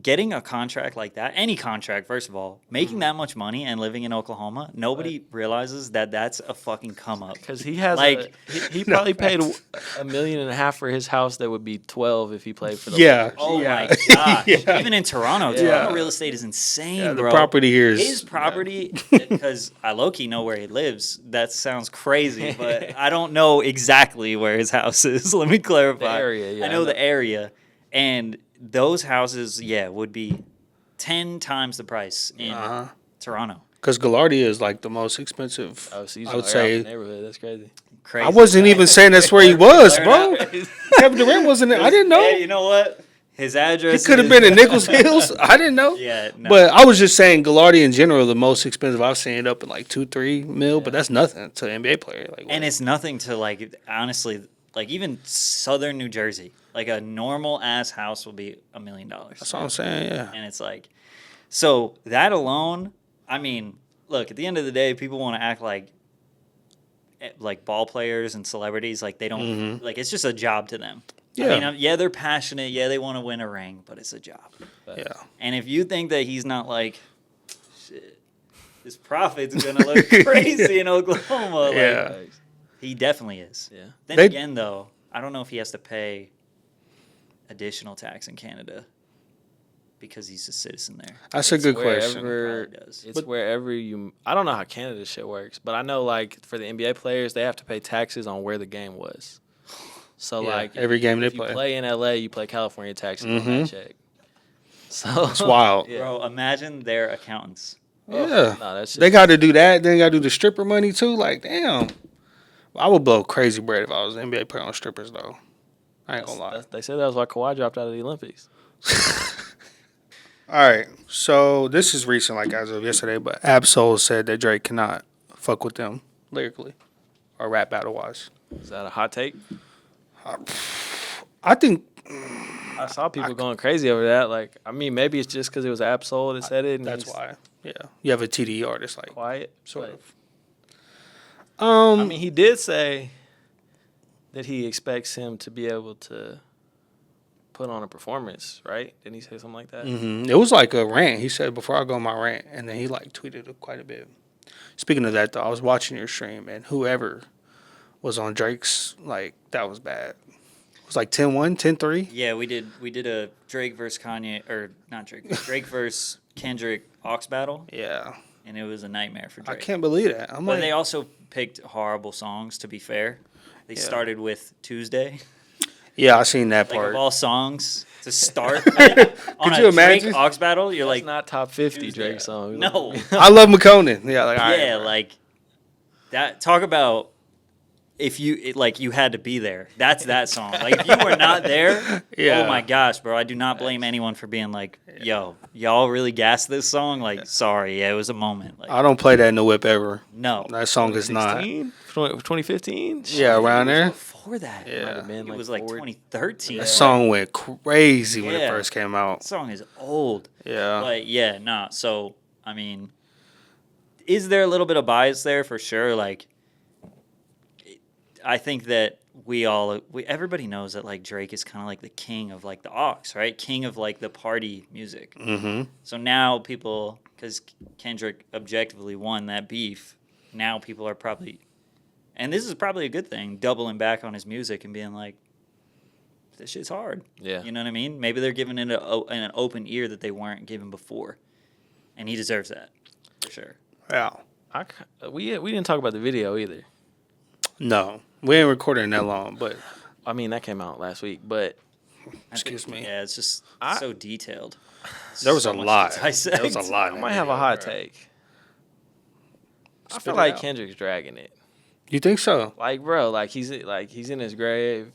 Speaker 3: getting a contract like that, any contract, first of all, making that much money and living in Oklahoma, nobody realizes that that's a fucking come up.
Speaker 1: Because he has
Speaker 3: Like-
Speaker 1: he probably paid $1.5 million for his house that would be 12 if he played for the
Speaker 2: Yeah.
Speaker 3: Oh
Speaker 2: yeah.
Speaker 3: my gosh!
Speaker 2: Yeah.
Speaker 3: Even in Toronto,
Speaker 1: Yeah.
Speaker 3: Toronto real estate is insane,
Speaker 2: Yeah, the
Speaker 3: bro.
Speaker 2: property here is.
Speaker 3: His property, because I low-key know where he lives. That sounds crazy, but I don't know exactly where his house is. Let me clarify.
Speaker 1: The area, yeah,
Speaker 3: I know the area, and those houses, would be 10 times the price in Toronto.
Speaker 2: Because Gallardia is like the most expensive.
Speaker 1: Oh, so
Speaker 2: I would say.
Speaker 1: neighborhood. That's crazy.
Speaker 3: Crazy.
Speaker 2: I wasn't even saying that's where he was, bro.
Speaker 1: Crazy.
Speaker 2: Kevin Durant wasn't there. I didn't know.
Speaker 3: Hey, you know what? His address.
Speaker 2: He could have
Speaker 3: is-
Speaker 2: been in Nichols Hills. I didn't know.
Speaker 3: Yeah, no.
Speaker 2: But I was just saying, Gallardia in general, the most expensive. I've seen it up in like 2-3 mil, but that's nothing to an NBA player. Like,
Speaker 3: And it's nothing to like, honestly, like even Southern New Jersey, like a normal ass house will be $1 million.
Speaker 2: that's what I'm saying. Yeah.
Speaker 3: And it's like, so that alone, I mean, look, at the end of the day, people want to act like ball players and celebrities, like they don't, like it's just a job to them.
Speaker 2: Yeah.
Speaker 3: I mean, yeah, they're passionate. Yeah, they want to win a ring, but it's a job.
Speaker 2: Yeah.
Speaker 3: And if you think that he's not like, shit, his profit's going to look crazy in Oklahoma, like,
Speaker 2: Yeah.
Speaker 3: he definitely is.
Speaker 1: Yeah.
Speaker 3: Then
Speaker 2: They-
Speaker 3: again, though, I don't know if he has to pay additional tax in Canada because he's a citizen there.
Speaker 2: That's a good question.
Speaker 3: Probably does.
Speaker 1: It's wherever you. I don't know how Canada shit works, but I know like for the NBA players, they have to pay taxes on where the game was. So
Speaker 2: Yeah,
Speaker 1: like
Speaker 2: every game they
Speaker 1: if you
Speaker 2: play.
Speaker 1: play in LA, you pay California taxes on that check. So
Speaker 2: It's wild.
Speaker 1: Yeah.
Speaker 3: Bro, imagine their accountants.
Speaker 2: Yeah.
Speaker 1: No, that's
Speaker 2: They got to do that. Then got to do the stripper money too. Like, damn. I would blow crazy bread if I was an NBA player on strippers, though. I ain't gonna lie.
Speaker 1: They said that was why Kawhi dropped out of the Olympics.
Speaker 2: All right. So this is recent, like as of yesterday, but Absol said that Drake cannot fuck with them lyrically or rap battle wise.
Speaker 1: Is that a hot take?
Speaker 2: I think
Speaker 1: I saw people going crazy over that. Like, I mean, maybe it's just because it was Absol that said it. And
Speaker 2: that's
Speaker 1: he's
Speaker 2: why. Yeah. You have a TDE artist, like,
Speaker 1: quiet.
Speaker 2: sort
Speaker 1: but-
Speaker 2: of.
Speaker 1: I mean, he did say that he expects him to be able to put on a performance, right? Didn't he say something like that?
Speaker 2: It was like a rant. He said, before I go on my rant, and then he like tweeted it quite a bit. Speaking of that, though, I was watching your stream, and whoever was on Drake's, like, that was bad. It was like 10-1, 10-3.
Speaker 3: Yeah, we did a Drake versus Kanye, or not Drake, Drake versus Kendrick aux battle,
Speaker 2: Yeah.
Speaker 3: and it was a nightmare for
Speaker 2: I
Speaker 3: Drake.
Speaker 2: can't believe that. I'm
Speaker 3: But
Speaker 2: like,
Speaker 3: they also picked horrible songs, to be fair. They
Speaker 2: Yeah.
Speaker 3: started with Tuesday.
Speaker 2: yeah, I seen that
Speaker 3: Like,
Speaker 2: part.
Speaker 3: of all songs to start on
Speaker 2: Could
Speaker 3: a
Speaker 2: you imagine?
Speaker 3: Drake aux battle, you're
Speaker 1: Like,
Speaker 3: like,
Speaker 1: not top 50
Speaker 3: Tuesday.
Speaker 1: Drake songs.
Speaker 3: no.
Speaker 2: I love McConan. Yeah, like, all right,
Speaker 3: Yeah,
Speaker 2: bro.
Speaker 3: like, that, talk about if you had to be there. That's that song. Like, if you were not there,
Speaker 2: Yeah.
Speaker 3: oh my gosh, bro, I do not blame anyone for being like, yo, y'all really gassed this song? Like, sorry, yeah, it was a moment. Like,
Speaker 2: I don't play that in the whip ever.
Speaker 3: no.
Speaker 2: That song is not.
Speaker 1: 2015?
Speaker 2: Yeah, around there.
Speaker 3: Before that.
Speaker 2: Yeah.
Speaker 1: Might have been
Speaker 3: It was like 2013.
Speaker 2: That song went crazy when it
Speaker 3: Yeah.
Speaker 2: first came out.
Speaker 3: That song is old.
Speaker 2: Yeah.
Speaker 3: But yeah, nah. So I mean, is there a little bit of bias there for sure? Like, I think that everybody knows that like Drake is kind of like the king of like the aux, right? King of like the party music.
Speaker 2: Mm-hmm.
Speaker 3: So now people, because Kendrick objectively won that beef, now people are probably, and this is probably a good thing, doubling back on his music and being like, this shit's hard.
Speaker 1: Yeah.
Speaker 3: You know what I mean? Maybe they're giving it an open ear that they weren't given before. And he deserves that, for sure.
Speaker 2: Yeah.
Speaker 1: We didn't talk about the video either.
Speaker 2: No, we ain't recording that long, but
Speaker 1: I mean, that came out last week, but
Speaker 2: Excuse me.
Speaker 3: Yeah, it's just so detailed.
Speaker 2: There was
Speaker 3: So
Speaker 2: a
Speaker 3: much
Speaker 2: lot.
Speaker 3: to dissect.
Speaker 2: There was a lot.
Speaker 1: I might have a hot take. I feel
Speaker 2: it
Speaker 1: like
Speaker 2: out.
Speaker 1: Kendrick's dragging it.
Speaker 2: You think so?
Speaker 1: Like, bro, he's in his grave.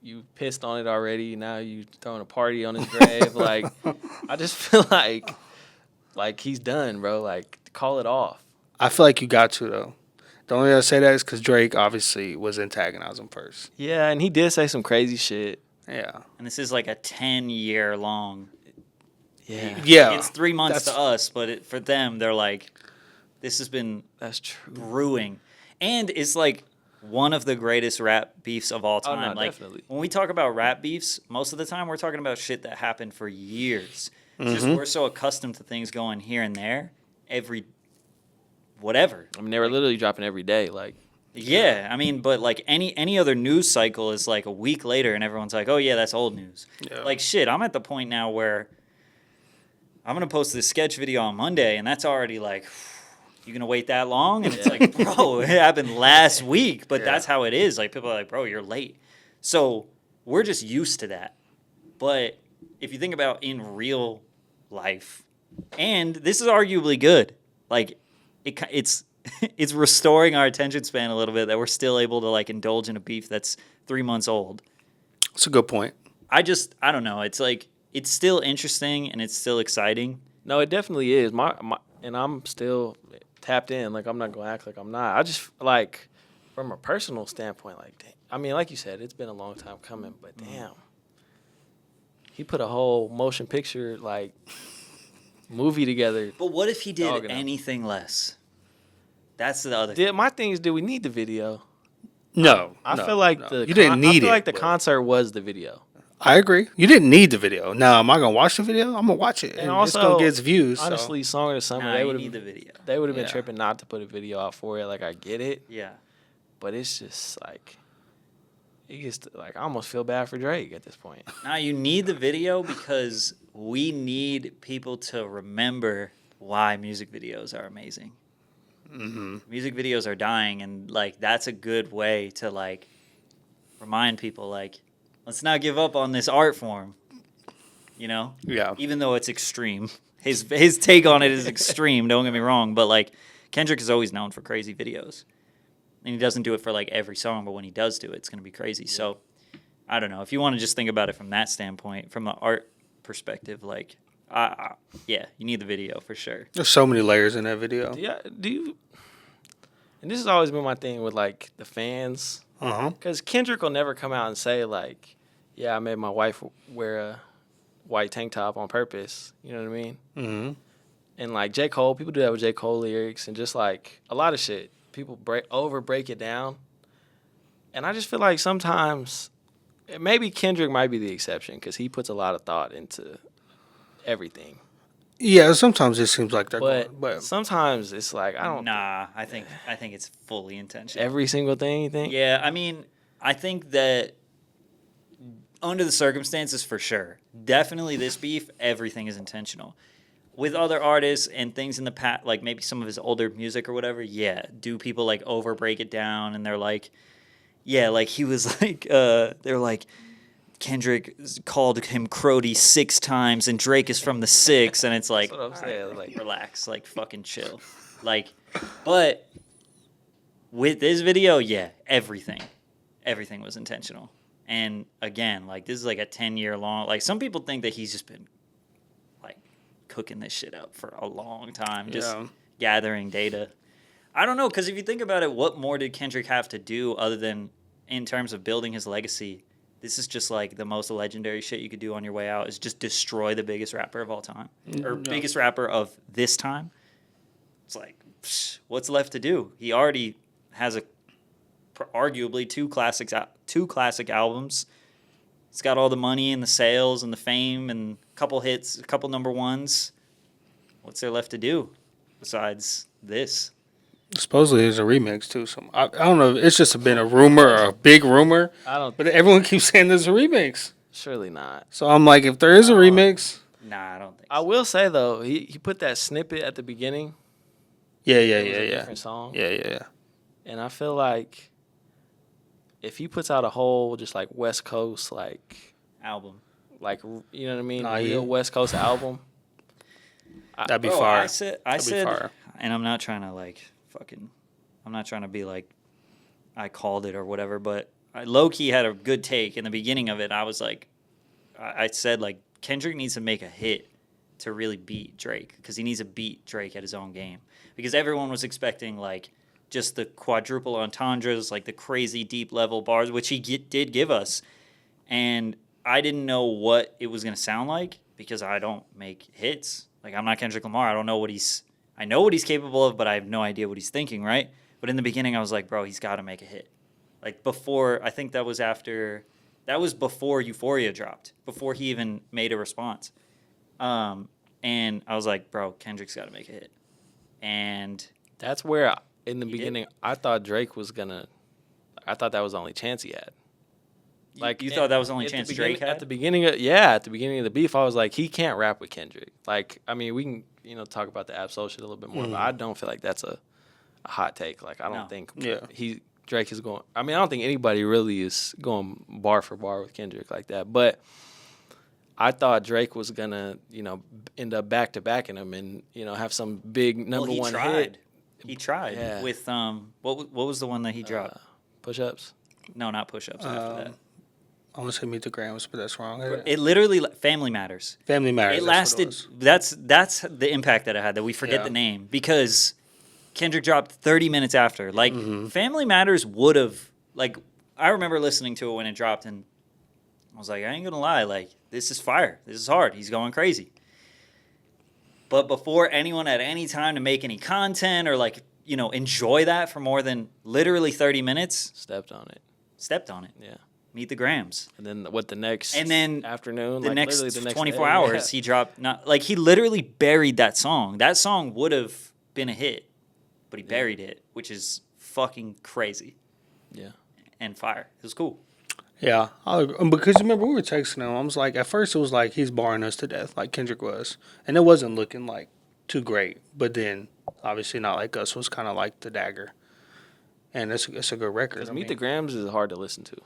Speaker 1: You pissed on it already. Now you throwing a party on his grave. I just feel like he's done, bro. Like, call it off.
Speaker 2: I feel like you got to, though. The only reason I say that is because Drake obviously was antagonizing first.
Speaker 1: Yeah, and he did say some crazy shit.
Speaker 2: Yeah.
Speaker 3: And this is like a 10-year long.
Speaker 1: Yeah.
Speaker 2: Yeah.
Speaker 3: It's 3 months to us, but for them, they're like, this has been
Speaker 1: That's true.
Speaker 3: brewing. And it's like one of the greatest rap beefs of all
Speaker 1: Oh,
Speaker 3: time.
Speaker 1: no,
Speaker 3: Like,
Speaker 1: definitely.
Speaker 3: when we talk about rap beefs, most of the time we're talking about shit that happened for years. It's just
Speaker 2: Mm-hmm.
Speaker 3: we're so accustomed to things going here and there every whatever.
Speaker 1: I mean, they were literally dropping every day. Like,
Speaker 3: Yeah, I mean, but like any other news cycle is like a week later, and everyone's like, "Oh yeah, that's old news."
Speaker 2: Yeah.
Speaker 3: Like shit, I'm at the point now where I'm gonna post this sketch video on Monday, and that's already like, you gonna wait that long? And it's like, bro, it happened last week, but that's how it is. Like people are like, bro, you're late. So we're just used to that. But if you think about in real life, and this is arguably good, like it's it's restoring our attention span a little bit that we're still able to like indulge in a beef that's 3 months old.
Speaker 2: That's a good point.
Speaker 3: I don't know. It's like it's still interesting and it's still exciting.
Speaker 1: no, it definitely is. And I'm still tapped in. Like, I'm not gonna act like I'm not. I just like, from a personal standpoint, like, I mean, like you said, it's been a long time coming, but damn, he put a whole motion picture like movie together.
Speaker 3: But what if he did
Speaker 1: Dogging him.
Speaker 3: anything less? That's the other thing.
Speaker 1: My thing is, do we need the video?
Speaker 2: No.
Speaker 1: I
Speaker 2: no,
Speaker 1: feel like
Speaker 2: no.
Speaker 1: the
Speaker 2: You didn't need
Speaker 1: I feel
Speaker 2: it.
Speaker 1: like the
Speaker 2: but-
Speaker 1: concert was the video.
Speaker 2: I agree. You didn't need the video. Now, am I gonna watch the video? I'm gonna watch it, and,
Speaker 1: And
Speaker 2: it's
Speaker 1: also,
Speaker 2: gonna get its views.
Speaker 1: Honestly, Song of the Summer,
Speaker 3: Nah,
Speaker 1: they
Speaker 3: you
Speaker 1: would
Speaker 3: need the
Speaker 1: have
Speaker 3: video.
Speaker 1: they would have been
Speaker 2: Yeah.
Speaker 1: tripping not to put a video out for it. Like, I get it,
Speaker 3: Yeah.
Speaker 1: but it's just like, it gets to, like, I almost feel bad for Drake at this point.
Speaker 3: Now you need the video because we need people to remember why music videos are amazing.
Speaker 2: Mm-hmm.
Speaker 3: Music videos are dying, and like that's a good way to like remind people like, let's not give up on this art form. You know?
Speaker 2: Yeah.
Speaker 3: Even though it's extreme. His take on it is extreme, don't get me wrong, but like Kendrick is always known for crazy videos. And he doesn't do it for like every song, but when he does do it, it's going to be crazy. So, I don't know. If you want to just think about it from that standpoint, from the art perspective, like yeah, you need the video for sure.
Speaker 2: There's so many layers in that video.
Speaker 1: Do you? And this has always been my thing with like the fans,
Speaker 2: Uh-huh.
Speaker 1: because Kendrick will never come out and say like, "Yeah, I made my wife wear a white tank top on purpose." You know what I mean?
Speaker 2: Mm-hmm.
Speaker 1: And like J. Cole, people do that with J. Cole lyrics and just like a lot of shit. People break it down. And I just feel like sometimes, maybe Kendrick might be the exception because he puts a lot of thought into everything.
Speaker 2: Yeah, sometimes it seems like they're
Speaker 1: But,
Speaker 2: going, but
Speaker 1: sometimes it's like, I don't.
Speaker 3: Nah, I think it's fully intentional.
Speaker 1: Every single thing, you think?
Speaker 3: Yeah, I mean, I think that under the circumstances, for sure. Definitely this beef, everything is intentional. With other artists and things in the past, like maybe some of his older music or whatever, yeah. Do people like over break it down and they're like, yeah, like he was like, they're like, Kendrick called him Crody 6 times and Drake is from the 6, and it's like,
Speaker 1: That's what I'm saying. Like,
Speaker 3: relax, like fucking chill. Like, but with this video, yeah, everything was intentional. And again, like this is like a 10-year long, like some people think that he's just been like cooking this shit up for a long time, just gathering data. I don't know, because if you think about it, what more did Kendrick have to do other than in terms of building his legacy? This is just like the most legendary shit you could do on your way out is just destroy the biggest rapper of all time or biggest rapper of this time. It's like, what's left to do? He already has arguably two classic albums. It's got all the money and the sales and the fame and a couple hits, a couple number ones. What's there left to do besides this?
Speaker 2: supposedly there's a remix too. So I don't know. It's just been a rumor or a big rumor.
Speaker 1: I don't.
Speaker 2: But everyone keeps saying there's a remix.
Speaker 1: Surely not.
Speaker 2: So I'm like, if there is a remix,
Speaker 3: Nah, I don't think
Speaker 1: I
Speaker 3: so.
Speaker 1: will say though, he put that snippet at the beginning.
Speaker 2: yeah.
Speaker 1: It was a different song.
Speaker 2: Yeah.
Speaker 1: And I feel like if he puts out a whole just like West Coast like
Speaker 3: Album.
Speaker 1: like you know what I mean,
Speaker 2: Nah,
Speaker 1: real
Speaker 2: yeah.
Speaker 1: West Coast album.
Speaker 2: That'd be
Speaker 3: Bro,
Speaker 2: fire.
Speaker 3: I said,
Speaker 2: fire.
Speaker 3: and I'm not trying to I'm not trying to be like, I called it or whatever, but I low key had a good take in the beginning of it. I was like, I said like Kendrick needs to make a hit to really beat Drake because he needs to beat Drake at his own game because everyone was expecting like just the quadruple entendres, like the crazy deep level bars, which he did give us, and I didn't know what it was gonna sound like because I don't make hits. Like I'm not Kendrick Lamar. I don't know I know what he's capable of, but I have no idea what he's thinking, right? But in the beginning, I was like, bro, he's got to make a hit. Like before, I think that was before Euphoria dropped, before he even made a response. And I was like, bro, Kendrick's got to make a hit. And
Speaker 1: That's where in the
Speaker 3: He
Speaker 1: beginning I thought Drake was gonna. I thought that was the only chance he had. Like
Speaker 3: you thought that was the only
Speaker 1: at
Speaker 3: chance
Speaker 1: the
Speaker 3: Drake
Speaker 1: beginning-
Speaker 3: had?
Speaker 1: at the beginning of the beef. I was like, he can't rap with Kendrick. Like, I mean, we can talk about the Absol shit a little bit more, but I don't feel like that's a hot take. Like, I don't
Speaker 3: No.
Speaker 1: think
Speaker 2: Yeah.
Speaker 1: Drake is going. I mean, I don't think anybody really is going bar for bar with Kendrick like that. But I thought Drake was gonna, end up back to backing him and have some big number
Speaker 3: he
Speaker 1: one
Speaker 3: tried.
Speaker 1: hit.
Speaker 3: He tried
Speaker 1: Yeah.
Speaker 3: with what was the one that he dropped?
Speaker 1: Push ups.
Speaker 3: No, not push-ups. After that,
Speaker 2: I want to say Meet the Grams, but that's wrong.
Speaker 3: it literally Family Matters.
Speaker 2: Family Matters.
Speaker 3: It
Speaker 2: that's what
Speaker 3: lasted.
Speaker 2: was.
Speaker 3: That's the impact that it had. That we forget
Speaker 2: Yeah.
Speaker 3: the name because Kendrick dropped 30 minutes after. Like
Speaker 2: Mm-hmm.
Speaker 3: Family Matters would have. Like I remember listening to it when it dropped, and I was like, I ain't gonna lie, like this is fire. This is hard. He's going crazy. But before anyone had any time to make any content or like enjoy that for more than literally 30 minutes,
Speaker 1: Stepped on it.
Speaker 3: stepped on it.
Speaker 1: Yeah.
Speaker 3: Meet the Grams.
Speaker 1: And then the next
Speaker 3: And then
Speaker 1: afternoon,
Speaker 3: The
Speaker 1: like
Speaker 3: next
Speaker 1: literally the next
Speaker 3: 24
Speaker 1: day,
Speaker 3: hours, he dropped. He literally buried that song. That song would have been a hit, but he buried it, which is fucking crazy
Speaker 1: Yeah.
Speaker 3: and fire. It was cool.
Speaker 2: Yeah, because remember we were texting him. I was like, at first it was like he's barring us to death, like Kendrick was, and it wasn't looking like too great. But then, obviously, Not Like Us was kind of like the dagger, and it's a good record.
Speaker 1: Because
Speaker 2: I
Speaker 1: Meet
Speaker 2: mean,
Speaker 1: the Grams is hard to listen to.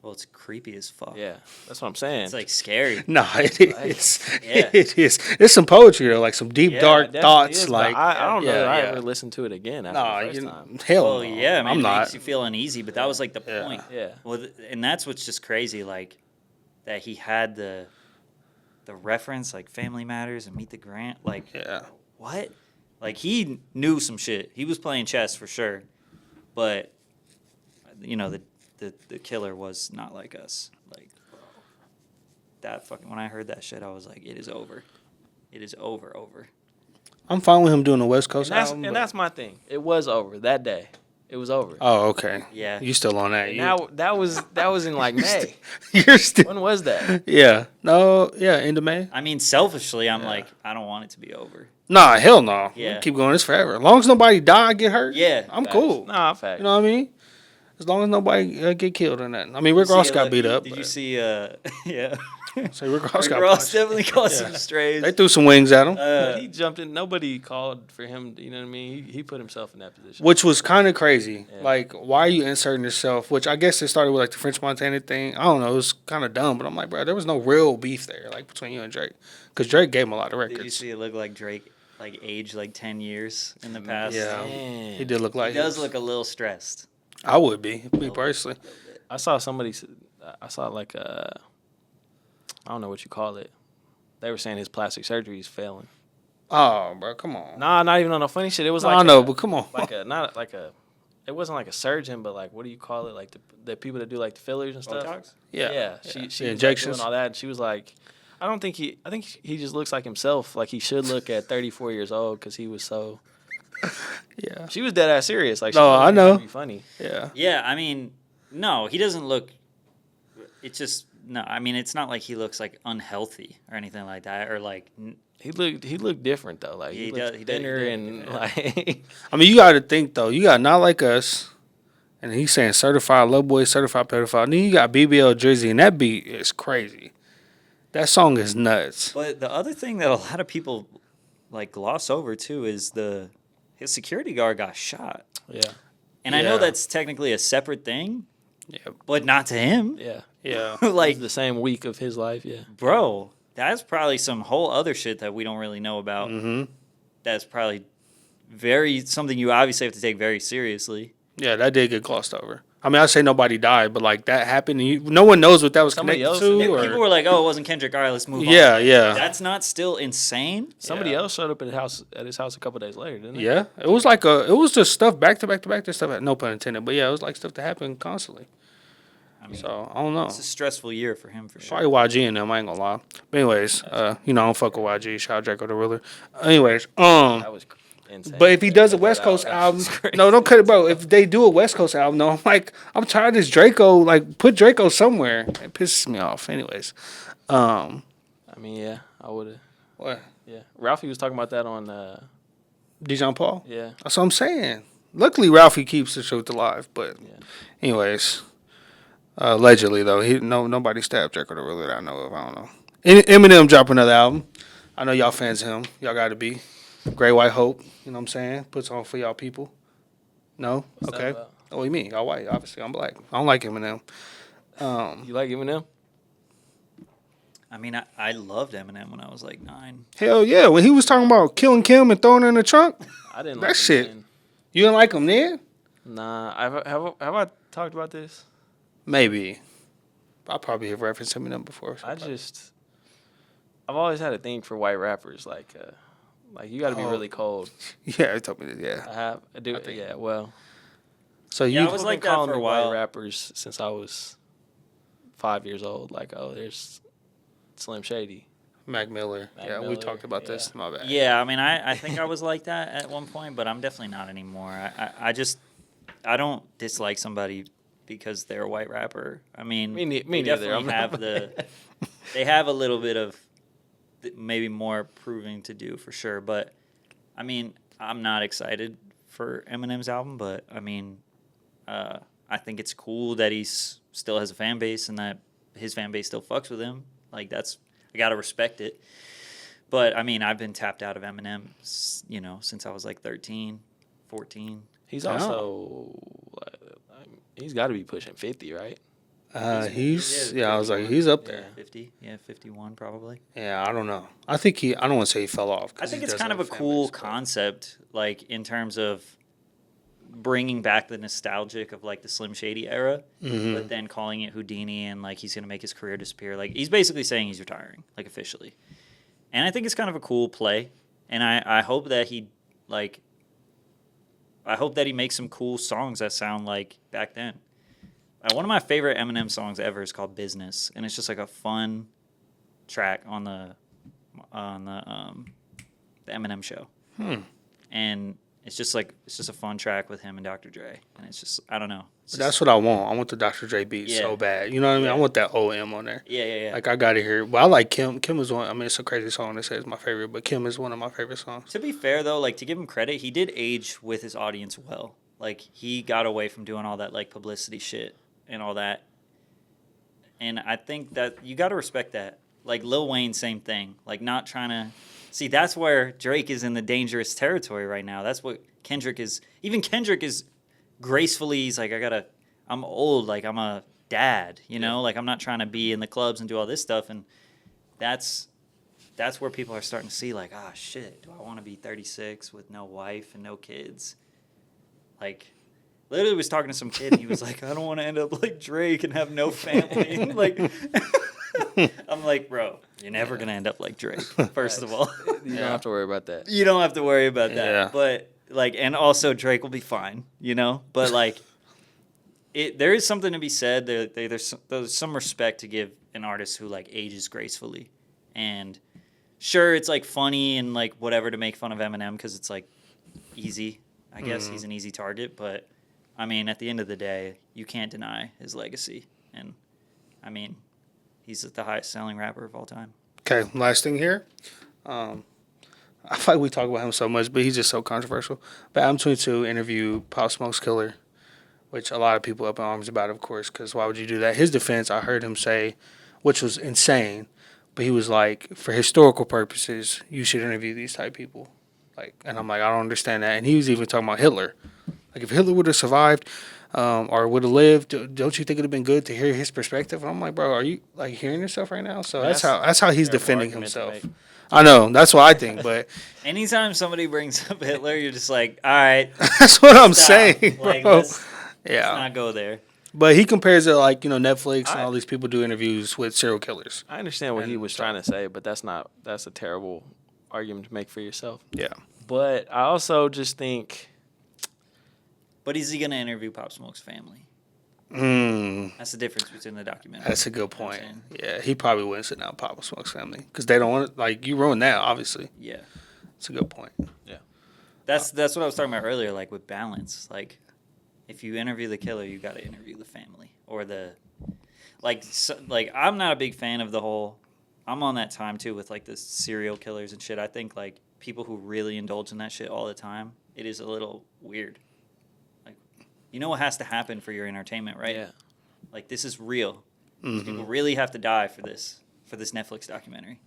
Speaker 3: Well, it's creepy as fuck.
Speaker 1: Yeah, that's what I'm saying.
Speaker 3: It's like scary.
Speaker 2: No, it is.
Speaker 3: Yeah.
Speaker 2: It is. It's some poetry though, like some deep
Speaker 1: Yeah,
Speaker 2: dark
Speaker 1: it definitely
Speaker 2: thoughts.
Speaker 1: is, but
Speaker 2: Like
Speaker 1: I don't know
Speaker 2: yeah,
Speaker 1: that I
Speaker 2: yeah.
Speaker 1: ever listened to it again after
Speaker 2: No,
Speaker 1: the first time.
Speaker 2: hell
Speaker 3: Well,
Speaker 2: no.
Speaker 3: yeah, man,
Speaker 2: I'm
Speaker 3: it
Speaker 2: not.
Speaker 3: makes you feel uneasy, but that was like the
Speaker 2: Yeah.
Speaker 3: point.
Speaker 1: Yeah.
Speaker 3: Well, and that's what's just crazy, like that he had the reference, like Family Matters and Meet the Grant, like
Speaker 2: Yeah.
Speaker 3: what? Like he knew some shit. He was playing chess for sure, but the killer was Not Like Us. Like that fucking. When I heard that shit, I was like, it is over. It is over.
Speaker 2: I'm fine with him doing the West Coast album.
Speaker 1: And
Speaker 2: but-
Speaker 1: that's my thing. It was over that day. It was over.
Speaker 2: Oh, okay.
Speaker 3: Yeah.
Speaker 2: You still on that?
Speaker 1: And now that was in like May.
Speaker 2: You're still.
Speaker 1: When was that?
Speaker 2: Yeah. No. Yeah. End of May.
Speaker 3: I mean, selfishly, I'm like, I don't want it to be over.
Speaker 2: Nah. Hell no.
Speaker 3: Yeah.
Speaker 2: We'll keep going this forever. As long as nobody die, get hurt.
Speaker 3: Yeah,
Speaker 2: I'm
Speaker 3: facts.
Speaker 2: cool.
Speaker 1: Nah, fact.
Speaker 2: You know what I mean? As long as nobody get killed or nothing. I mean, Rick
Speaker 3: See,
Speaker 2: Ross got beat up.
Speaker 3: Did you
Speaker 2: but-
Speaker 3: see? Yeah.
Speaker 2: Say Rick Ross
Speaker 3: Rick
Speaker 2: got
Speaker 3: Ross
Speaker 2: punched.
Speaker 3: definitely caught
Speaker 2: Yeah.
Speaker 3: some strays.
Speaker 2: They threw some wings at him,
Speaker 1: He jumped in. Nobody called for him. You know what I mean? He put himself in that position.
Speaker 2: which was kind of crazy.
Speaker 1: Yeah.
Speaker 2: Like, why are you inserting yourself? Which I guess it started with like the French Montana thing. I don't know. It was kind of dumb, but I'm like, bro, there was no real beef there, like between you and Drake, because Drake gave him a lot of
Speaker 3: Did you
Speaker 2: records.
Speaker 3: see it look like Drake, like aged like 10 years in the past?
Speaker 2: Yeah,
Speaker 1: Man.
Speaker 2: he did look like
Speaker 3: He does
Speaker 2: was-
Speaker 3: look a little stressed.
Speaker 2: I would be me personally.
Speaker 1: I saw somebody. I saw like I don't know what you call it. They were saying his plastic surgery is failing.
Speaker 2: Oh, bro, come on.
Speaker 1: Nah, not even on the funny shit. It was
Speaker 2: No,
Speaker 1: like
Speaker 2: I know, but come on.
Speaker 1: like a not like a. It wasn't like a surgeon, but like what do you call it? Like the people that do like the fillers and stuff.
Speaker 3: Botox?
Speaker 1: Yeah. She
Speaker 2: The
Speaker 1: was, like,
Speaker 2: injections.
Speaker 1: doing all that, and she was like, I think he just looks like himself. Like he should look at 34 years old because he was so.
Speaker 2: Yeah,
Speaker 1: She was dead ass serious. Like she
Speaker 2: No,
Speaker 1: wasn't
Speaker 2: I know.
Speaker 1: trying to be funny.
Speaker 2: yeah.
Speaker 3: Yeah, I mean, no, he doesn't look. It's just no. I mean, it's not like he looks like unhealthy or anything like that, or like.
Speaker 1: He looked different though. Like
Speaker 3: He
Speaker 1: he,
Speaker 3: does-
Speaker 1: looked
Speaker 3: he does-
Speaker 1: thinner
Speaker 3: he
Speaker 1: and
Speaker 3: does,
Speaker 1: like.
Speaker 2: I mean, you got to think though. You got Not Like Us, and he's saying certified love boy, certified pedophile. Then you got BBL Drizzy, and that beat is crazy. That song is nuts.
Speaker 3: But the other thing that a lot of people like gloss over too is his security guard got shot,
Speaker 1: Yeah.
Speaker 3: and I know
Speaker 2: Yeah.
Speaker 3: that's technically a separate thing,
Speaker 2: Yeah,
Speaker 3: but not to him.
Speaker 1: Yeah.
Speaker 2: Yeah.
Speaker 3: Like,
Speaker 1: the same week of his life. Yeah.
Speaker 3: bro, that's probably some whole other shit that we don't really know about.
Speaker 2: Mm-hmm.
Speaker 3: That's probably something you obviously have to take very seriously.
Speaker 2: Yeah, that did get glossed over. I mean, I say nobody died, but like that happened. And no one knows what that was
Speaker 1: Somebody
Speaker 2: connected
Speaker 1: else-
Speaker 2: to.
Speaker 1: Yeah,
Speaker 2: Or,
Speaker 3: People were like, "Oh, it wasn't Kendrick. All right, let's move on."
Speaker 2: yeah.
Speaker 3: That's not still insane.
Speaker 1: Somebody
Speaker 2: Yeah.
Speaker 1: else showed up at his house a couple days later, didn't they?
Speaker 2: Yeah, it was just stuff back to back to back to stuff. No pun intended, but yeah, it was like stuff that happened constantly.
Speaker 3: I mean,
Speaker 2: So I don't know.
Speaker 3: it's a stressful year for him for sure.
Speaker 2: Probably YG and them. I ain't gonna lie. But anyways, I don't fuck with YG. Shout out Draco the Ruler. Anyways,
Speaker 1: That was insane.
Speaker 2: but if he does a
Speaker 1: Cut
Speaker 2: West
Speaker 1: that
Speaker 2: Coast
Speaker 1: out. That
Speaker 2: album,
Speaker 1: was crazy.
Speaker 2: no, don't cut it, bro. If they do a West Coast album, no, I'm tired of this Draco. Like, put Draco somewhere. It pisses me off. Anyways,
Speaker 1: I mean, yeah, I would have.
Speaker 2: what?
Speaker 1: Yeah, Ralphie was talking about that on.
Speaker 2: Dijon Paul.
Speaker 1: Yeah,
Speaker 2: That's what I'm saying. Luckily, Ralphie keeps the truth alive. But,
Speaker 1: Yeah.
Speaker 2: anyways, allegedly though, nobody stabbed Draco the Ruler that I know of. I don't know. Eminem dropped another album. I know y'all fans of him. Y'all got to be. Great White Hope. You know what I'm saying? Puts on for y'all people. No?
Speaker 1: What's that
Speaker 2: Okay.
Speaker 1: about?
Speaker 2: Oh, what do you mean? Y'all white. Obviously, I'm black. I don't like Eminem.
Speaker 1: You like Eminem?
Speaker 3: I mean, I loved Eminem when I was like 9.
Speaker 2: Hell yeah. When he was talking about killing Kim and throwing her in the trunk,
Speaker 1: I didn't
Speaker 2: That
Speaker 1: like him
Speaker 2: shit.
Speaker 1: then.
Speaker 2: you didn't like him then?
Speaker 1: Nah, have I talked about this?
Speaker 2: Maybe. I probably have referenced Eminem before.
Speaker 1: I've always had a thing for white rappers. Like you got to be
Speaker 2: Oh.
Speaker 1: really cold.
Speaker 2: Yeah, he told me that. Yeah.
Speaker 1: I do.
Speaker 2: think-
Speaker 1: Yeah, well,
Speaker 2: So
Speaker 3: Yeah,
Speaker 2: you
Speaker 3: I was
Speaker 1: people
Speaker 3: like
Speaker 1: been
Speaker 3: that
Speaker 1: calling
Speaker 3: for a
Speaker 1: me
Speaker 3: while.
Speaker 1: white rappers since I was 5 years old. Like, oh, there's Slim Shady.
Speaker 2: Mac Miller.
Speaker 1: Mac
Speaker 2: Yeah, we
Speaker 1: Miller,
Speaker 2: talked about this.
Speaker 1: yeah.
Speaker 2: My bad.
Speaker 3: Yeah, I mean, I think I was like that at one point, but I'm definitely not anymore. I don't dislike somebody because they're a white rapper. I mean,
Speaker 1: Me
Speaker 3: they
Speaker 1: neither.
Speaker 3: definitely have they have a little bit of maybe more proving to do for sure. But I mean, I'm not excited for Eminem's album, but I mean, I think it's cool that he's still has a fan base and that his fan base still fucks with him. Like I gotta respect it. But I mean, I've been tapped out of Eminem, since I was like 13, 14.
Speaker 1: He's also he's got to be pushing 50, right?
Speaker 2: He's
Speaker 3: Yeah,
Speaker 2: I was like, he's up there.
Speaker 3: 50, 51 probably.
Speaker 2: Yeah, I don't know. I think I don't want to say he fell off. 'cause
Speaker 3: I think
Speaker 2: he
Speaker 3: it's
Speaker 2: does
Speaker 3: kind of
Speaker 2: have
Speaker 3: a
Speaker 2: fan
Speaker 3: cool
Speaker 2: base, but-
Speaker 3: concept, like in terms of bringing back the nostalgic of like the Slim Shady era,
Speaker 2: Mm-hmm.
Speaker 3: but then calling it Houdini and like he's gonna make his career disappear. Like he's basically saying he's retiring, like officially. And I think it's kind of a cool play, and I hope that he makes some cool songs that sound like back then. One of my favorite Eminem songs ever is called "Business," and it's just like a fun track on the Eminem show. And it's just a fun track with him and Dr. Dre, and it's just I don't know. It's
Speaker 2: But
Speaker 3: just-
Speaker 2: that's what I want. I want the Dr. Dre beat
Speaker 3: Yeah.
Speaker 2: so bad. You know what I mean?
Speaker 3: Yeah.
Speaker 2: I want that OM on there.
Speaker 3: yeah.
Speaker 2: Like I got to hear. Well, I like Kim. Kim is one. I mean, it's a crazy song to say it's my favorite, but Kim is one of my favorite songs.
Speaker 3: To be fair though, like to give him credit, he did age with his audience well. Like he got away from doing all that like publicity shit and all that. And I think that you got to respect that. Like Lil Wayne, same thing. Like not trying to see. That's where Drake is in the dangerous territory right now. That's what Kendrick is. Even Kendrick is gracefully. He's like, I'm old. Like I'm a dad. You know. Like I'm not trying to be in the clubs and do all this stuff. And that's where people are starting to see like, ah, shit. Do I want to be 36 with no wife and no kids? Like. Literally was talking to some kid and he was like, I don't want to end up like Drake and have no family. Like, I'm like, bro, you're never going to end up like Drake, first of all.
Speaker 1: You don't have to worry about that.
Speaker 3: You don't have to worry about that.
Speaker 2: Yeah.
Speaker 3: But, like, and also Drake will be fine, you know? But, like, there is something to be said. There's some respect to give an artist who, like, ages gracefully. And sure, it's, like, funny and, like, whatever to make fun of Eminem because it's, like, easy. I guess he's an easy target, but I mean, at the end of the day, you can't deny his legacy. And, I mean, he's the highest selling rapper of all time.
Speaker 2: Okay, last thing here. I feel like we talk about him so much, but he's just so controversial. But Adam 22 interviewed Pop Smoke's Killer, which a lot of people up in arms about, of course, because why would you do that? His defense, I heard him say, which was insane, but he was like, for historical purposes, you should interview these type people. Like, and I'm like, I don't understand that. And he was even talking about Hitler. Like if Hitler would have survived, or would have lived, don't you think it'd have been good to hear his perspective? And I'm like, bro, are you like hearing yourself right now? So that's how he's
Speaker 1: terrible
Speaker 2: defending
Speaker 1: argument to
Speaker 2: himself.
Speaker 1: make.
Speaker 2: I know, that's what I think, but
Speaker 3: Anytime somebody brings up Hitler, you're just like, all right,
Speaker 2: that's what I'm
Speaker 3: stop.
Speaker 2: saying, bro.
Speaker 3: Like, let's
Speaker 2: Yeah,
Speaker 3: not go there.
Speaker 2: but he compares it like Netflix and all these people do interviews with serial killers.
Speaker 1: I understand what he
Speaker 2: And
Speaker 1: was
Speaker 2: so-
Speaker 1: trying to say, but that's a terrible argument to make for yourself.
Speaker 2: Yeah,
Speaker 1: But I also just think
Speaker 3: But is he going to interview Pop Smoke's family? That's the difference between the documentary.
Speaker 2: that's a good
Speaker 3: You know what
Speaker 2: point.
Speaker 3: I'm saying?
Speaker 2: Yeah, he probably wouldn't sit down with Papa Smoke's family because they don't want it. Like you ruined that, obviously.
Speaker 3: Yeah.
Speaker 2: It's a good point.
Speaker 3: That's what I was talking about earlier, like with balance. Like, if you interview the killer, you got to interview the family or like I'm not a big fan of the whole. I'm on that time too with like the serial killers and shit. I think like people who really indulge in that shit all the time, it is a little weird. Like, you know what has to happen for your entertainment, right?
Speaker 1: Yeah.
Speaker 3: Like this is real.
Speaker 2: Mm-hmm.
Speaker 3: People really have to die for this Netflix documentary.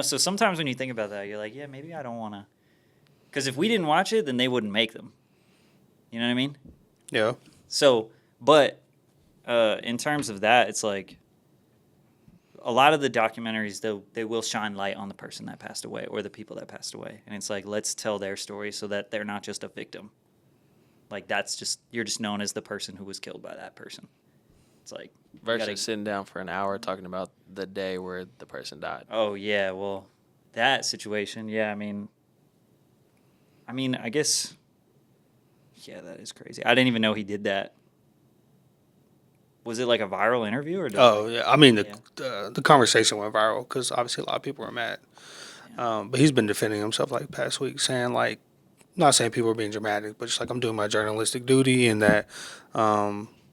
Speaker 3: So sometimes when you think about that, you're like, yeah, maybe I don't want to. Because if we didn't watch it, then they wouldn't make them. You know what I mean?
Speaker 2: Yeah.
Speaker 3: So, but in terms of that, it's like a lot of the documentaries, though, they will shine light on the person that passed away or the people that passed away. And it's like, let's tell their story so that they're not just a victim. Like, you're just known as the person who was killed by that person. It's like,
Speaker 1: versus sitting down for an hour talking about the day where the person died.
Speaker 3: oh, yeah, well, that situation, yeah, I mean, I guess, yeah, that is crazy. I didn't even know he did that. Was it like a viral interview or?
Speaker 2: Oh yeah. I mean the conversation went viral because obviously a lot of people were mad. But he's been defending himself like past week, saying like, not saying people are being dramatic, but just like I'm doing my journalistic duty and that,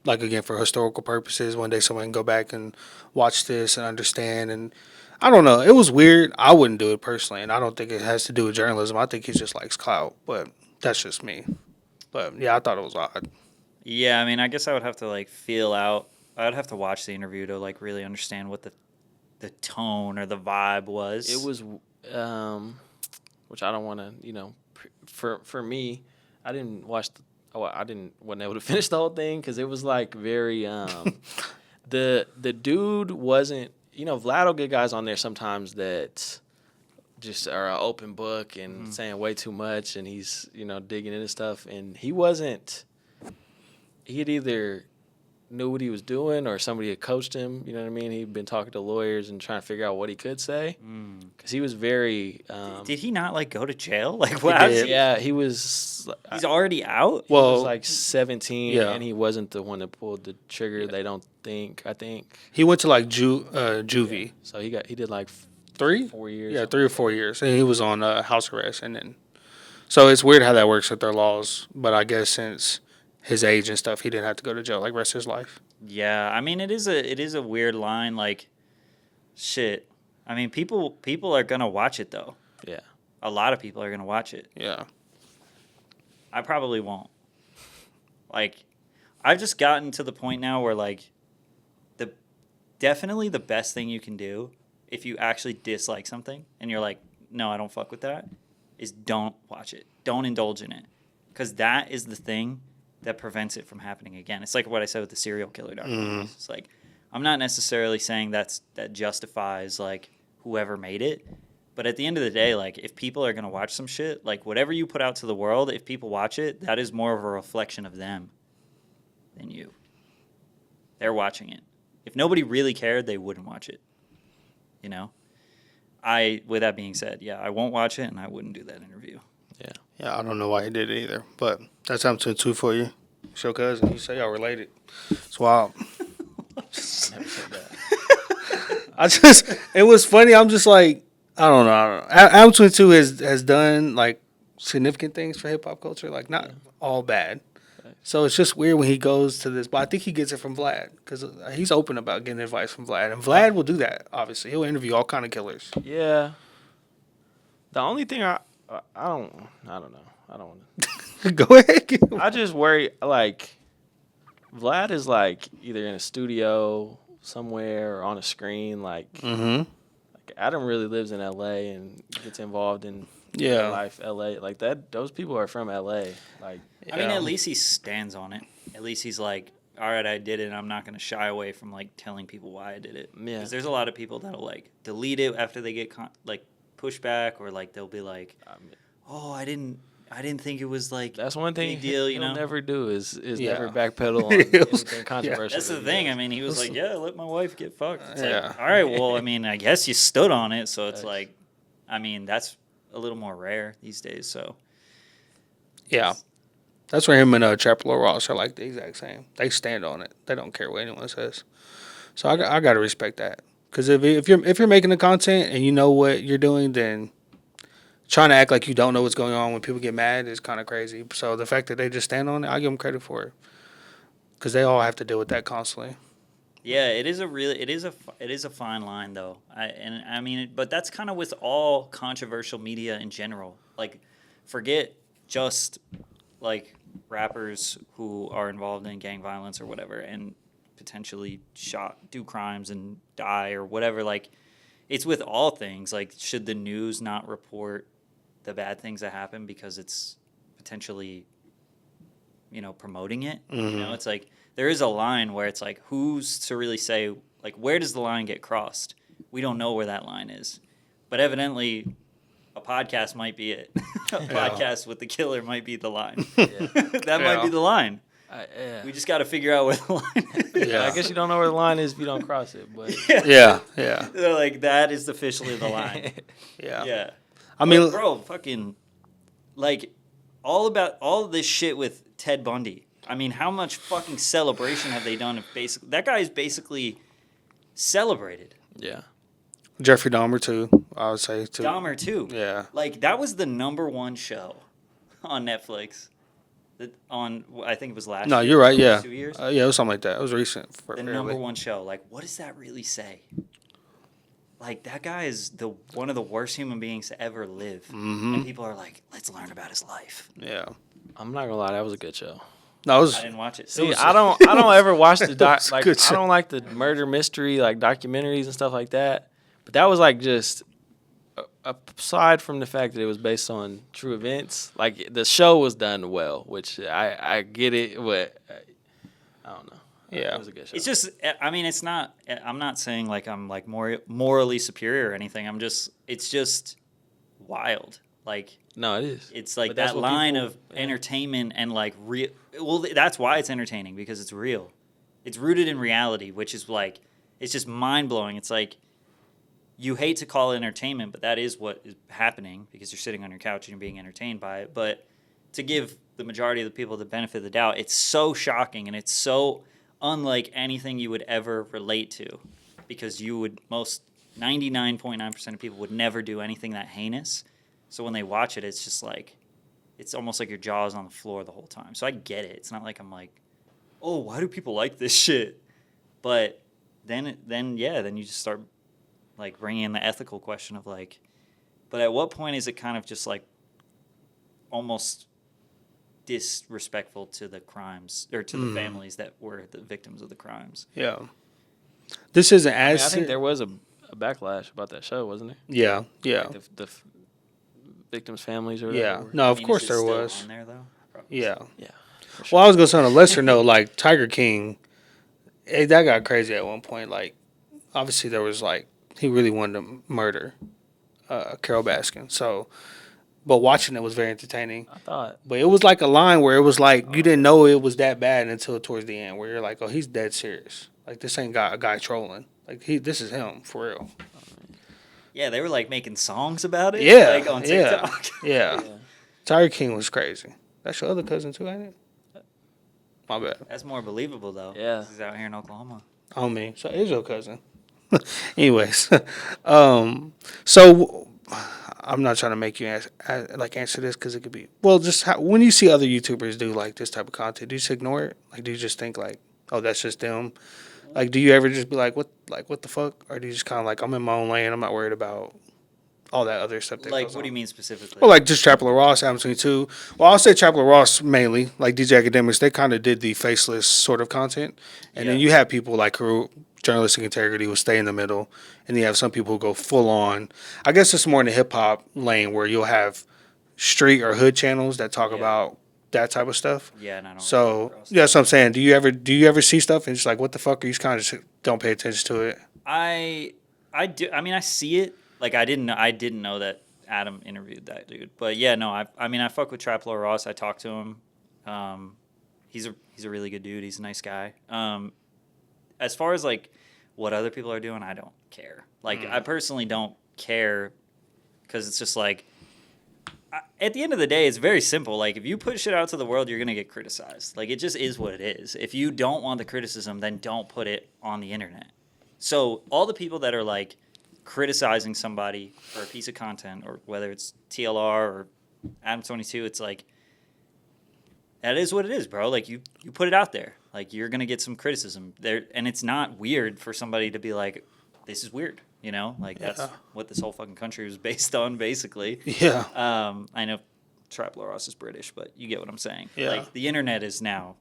Speaker 2: like again for historical purposes, one day someone can go back and watch this and understand. And I don't know, it was weird. I wouldn't do it personally, and I don't think it has to do with journalism. I think he just likes clout, but that's just me. But yeah, I thought it was odd.
Speaker 3: Yeah, I mean, I guess I would have to like feel out. I would have to watch the interview to like really understand what the tone or the vibe was.
Speaker 1: It was, which I don't want to, for me, I didn't watch. Wasn't able to finish the whole thing because it was like very. The dude wasn't. Vlad will get guys on there sometimes that just are an open book and saying way too much, and he's digging into stuff, and he wasn't. He had either knew what he was doing or somebody had coached him. You know what I mean? He'd been talking to lawyers and trying to figure out what he could say because he was very.
Speaker 3: Did he not like go to jail? Like what?
Speaker 1: Yeah, he was.
Speaker 3: He's already out.
Speaker 1: He was like 17,
Speaker 2: yeah.
Speaker 1: and he wasn't the one that pulled the trigger. Yeah. They don't think. I think
Speaker 2: he went to like juvie.
Speaker 1: So he did like
Speaker 2: 4
Speaker 1: years.
Speaker 2: Yeah, 3 or 4 years, and he was on house arrest, and then. So it's weird how that works with their laws, but I guess since his age and stuff, he didn't have to go to jail like the rest of his life.
Speaker 3: Yeah, I mean it is a weird line. Like, shit. I mean people are gonna watch it though.
Speaker 1: Yeah,
Speaker 3: a lot of people are gonna watch it.
Speaker 2: Yeah,
Speaker 3: I probably won't. Like, I've just gotten to the point now where like, definitely the best thing you can do if you actually dislike something and you're like, no, I don't fuck with that, is don't watch it. Don't indulge in it, because that is the thing that prevents it from happening again. It's like what I said with the serial killer documentaries. It's like, I'm not necessarily saying that justifies like whoever made it, but at the end of the day, like if people are gonna watch some shit, like whatever you put out to the world, if people watch it, that is more of a reflection of them than you. They're watching it. If nobody really cared, they wouldn't watch it. With that being said, yeah, I won't watch it and I wouldn't do that interview.
Speaker 2: Yeah, I don't know why he did it either, but that's something too for you. It's your cousin. You say y'all related. It's wild.
Speaker 1: Never said that.
Speaker 2: It was funny. I'm just like, I don't know. Adam 22 has done like significant things for hip hop culture, like not all bad. So it's just weird when he goes to this, but I think he gets it from Vlad because he's open about getting advice from Vlad, and Vlad will do that. Obviously, he'll interview all kind of killers.
Speaker 1: Yeah. The only thing I don't know. I don't want to.
Speaker 2: Go ahead.
Speaker 1: I just worry, like, Vlad is, like, either in a studio somewhere or on a screen. Like, like Adam really lives in L.A. and gets involved in
Speaker 2: Yeah.
Speaker 1: real life LA like that. Those people are from LA. Like,
Speaker 3: I mean, at least he stands on it. At least he's like, all right, I did it. I'm not going to shy away from like telling people why I did it.
Speaker 1: Yeah.
Speaker 3: Because there's a lot of people that'll like delete it after they get like pushback, or like they'll be like, oh, I didn't think it was like
Speaker 1: that's one thing
Speaker 3: big deal, you
Speaker 1: he'll
Speaker 3: know.
Speaker 1: never do is
Speaker 2: Yeah.
Speaker 1: never backpedal on anything controversial.
Speaker 3: That's the thing. I mean, he was like, yeah, let my wife get fucked. It's
Speaker 2: Yeah.
Speaker 3: like, all right, well, I mean, I guess you stood on it, so it's
Speaker 1: Nice.
Speaker 3: like, I mean, that's a little more rare these days. So
Speaker 2: Yeah. That's where him and Trapper Ross are like the exact same. They stand on it. They don't care what anyone says. So I got to respect that. Because if you're making the content and you know what you're doing, then trying to act like you don't know what's going on when people get mad is kind of crazy. So the fact that they just stand on it, I give them credit for it. Because they all have to deal with that constantly.
Speaker 3: yeah, it is a fine line though. I mean, but that's kind of with all controversial media in general. Like, forget just like rappers who are involved in gang violence or whatever and potentially do crimes and die or whatever. Like, it's with all things. Like, should the news not report the bad things that happen because it's potentially, promoting it?
Speaker 2: Mm-hmm.
Speaker 3: It's like there is a line where it's like, who's to really say, like, where does the line get crossed? We don't know where that line is, but evidently a podcast might be it. A podcast with the killer might be the line. That might be the line. We just got to figure out where the line is.
Speaker 1: I guess you don't know where the line is if you don't cross it. But
Speaker 2: Yeah.
Speaker 3: They're like, that is officially the line.
Speaker 2: Yeah.
Speaker 3: I
Speaker 2: mean,
Speaker 3: mean, bro, fucking, like, all of this shit with Ted Bundy. I mean, how much fucking celebration have they done? That guy is basically celebrated.
Speaker 1: yeah.
Speaker 2: Jeffrey Dahmer, too, I would say, too.
Speaker 3: Dahmer, too.
Speaker 2: Yeah.
Speaker 3: Like, that was the #1 show on Netflix. I think it was last year.
Speaker 2: No, you're right, yeah.
Speaker 3: 2 years.
Speaker 2: Yeah, it was something like that. It was recent.
Speaker 3: The #1 show. Like, what does that really say? Like, that guy is one of the worst human beings to ever live.
Speaker 2: Mm-hmm.
Speaker 3: And people are like, let's learn about his life.
Speaker 2: Yeah.
Speaker 1: I'm not gonna lie, that was a good show.
Speaker 2: No, it was.
Speaker 3: I didn't watch it.
Speaker 1: See, I don't ever watch the
Speaker 2: was
Speaker 1: like
Speaker 2: good
Speaker 1: I don't like the murder mystery like documentaries and stuff like that. But that was like just aside from the fact that it was based on true events, like the show was done well, which I get it, but I don't know.
Speaker 2: Yeah.
Speaker 1: It was a good show.
Speaker 3: It's just, I mean, it's not, I'm not saying like I'm like morally superior or anything. It's just wild. Like,
Speaker 1: no, it is.
Speaker 3: it's like
Speaker 1: But that's
Speaker 3: that
Speaker 1: what
Speaker 3: line
Speaker 1: people-
Speaker 3: of entertainment and like real. Well, that's why it's entertaining, because it's real. It's rooted in reality, which is like, it's just mind blowing. It's like, you hate to call it entertainment, but that is what is happening because you're sitting on your couch and you're being entertained by it. But to give the majority of the people the benefit of the doubt, it's so shocking and it's so unlike anything you would ever relate to, because 99.9% of people would never do anything that heinous. So when they watch it, it's just like, it's almost like your jaw is on the floor the whole time. So I get it. It's not like I'm like, oh, why do people like this shit? But then you just start like bringing in the ethical question of like, but at what point is it kind of just like almost disrespectful to the crimes or to the families that were the victims of the crimes?
Speaker 2: Yeah. This isn't as.
Speaker 1: I think there was a backlash about that show, wasn't there?
Speaker 2: Yeah. Yeah.
Speaker 1: Like the victims' families or
Speaker 2: Yeah.
Speaker 1: whatever.
Speaker 2: No, of
Speaker 3: I mean,
Speaker 2: course
Speaker 3: is it
Speaker 2: there
Speaker 3: still
Speaker 2: was.
Speaker 3: on there, though? Probably.
Speaker 2: Yeah.
Speaker 1: Yeah.
Speaker 2: Well, I was going to say on a lesser note, like Tiger King, that got crazy at one point. Like, obviously there was like, he really wanted to murder Carol Baskin. So, but watching it was very entertaining.
Speaker 1: I thought.
Speaker 2: But it was like a line where it was like, you didn't know it was that bad until towards the end, where you're like, oh, he's dead serious. Like, this ain't a guy trolling. Like, this is him, for real.
Speaker 3: Yeah, they were like making songs about it.
Speaker 2: Yeah.
Speaker 3: Like on TikTok.
Speaker 2: Yeah. Tiger King was crazy. That's your other cousin too, ain't it? My bad.
Speaker 3: That's more believable though.
Speaker 1: Yeah.
Speaker 3: He's out here in Oklahoma.
Speaker 2: On me. So it is your cousin. Anyways, so I'm not trying to make you answer this because it could be just when you see other YouTubers do like this type of content, do you just ignore it? Like, do you just think like, oh, that's just them? Like, do you ever just be like, what the fuck? Or do you just kind of like, I'm in my own lane, I'm not worried about all that other stuff that
Speaker 3: Like,
Speaker 2: goes
Speaker 3: what do you
Speaker 2: on?
Speaker 3: mean specifically?
Speaker 2: Well, like just Trapper Ross, Adam 22. Well, I'll say Trapper Ross mainly. Like DJ Academics, they kind of did the faceless sort of content, and then
Speaker 3: Yeah.
Speaker 2: you have people like who journalistic integrity will stay in the middle, and you have some people who go full on. I guess it's more in the hip hop lane where you'll have street or hood channels that talk about that type of stuff.
Speaker 3: Yeah, and I don't.
Speaker 2: So yeah, that's what I'm saying. Do you ever see stuff and it's like, what the fuck? Or you just kind of just don't pay attention to it?
Speaker 3: I do. I mean, I see it. Like I didn't know that Adam interviewed that dude. But yeah, no. I fuck with Trap Lord Ross. I talked to him. He's a really good dude. He's a nice guy. As far as like what other people are doing, I don't care. Like I personally don't care because it's just like. At the end of the day, it's very simple. Like, if you put shit out to the world, you're going to get criticized. Like, it just is what it is. If you don't want the criticism, then don't put it on the internet. So, all the people that are, like, criticizing somebody for a piece of content, or whether it's TLR or Adam22, it's like, that is what it is, bro. Like, you put it out there. Like, you're going to get some criticism there. And it's not weird for somebody to be like, this is weird. You know, like that's what this whole fucking country was based on, basically.
Speaker 2: Yeah.
Speaker 3: I know Trap Lord Ross is British, but you get what I'm saying.
Speaker 2: Yeah.
Speaker 3: Like the internet is now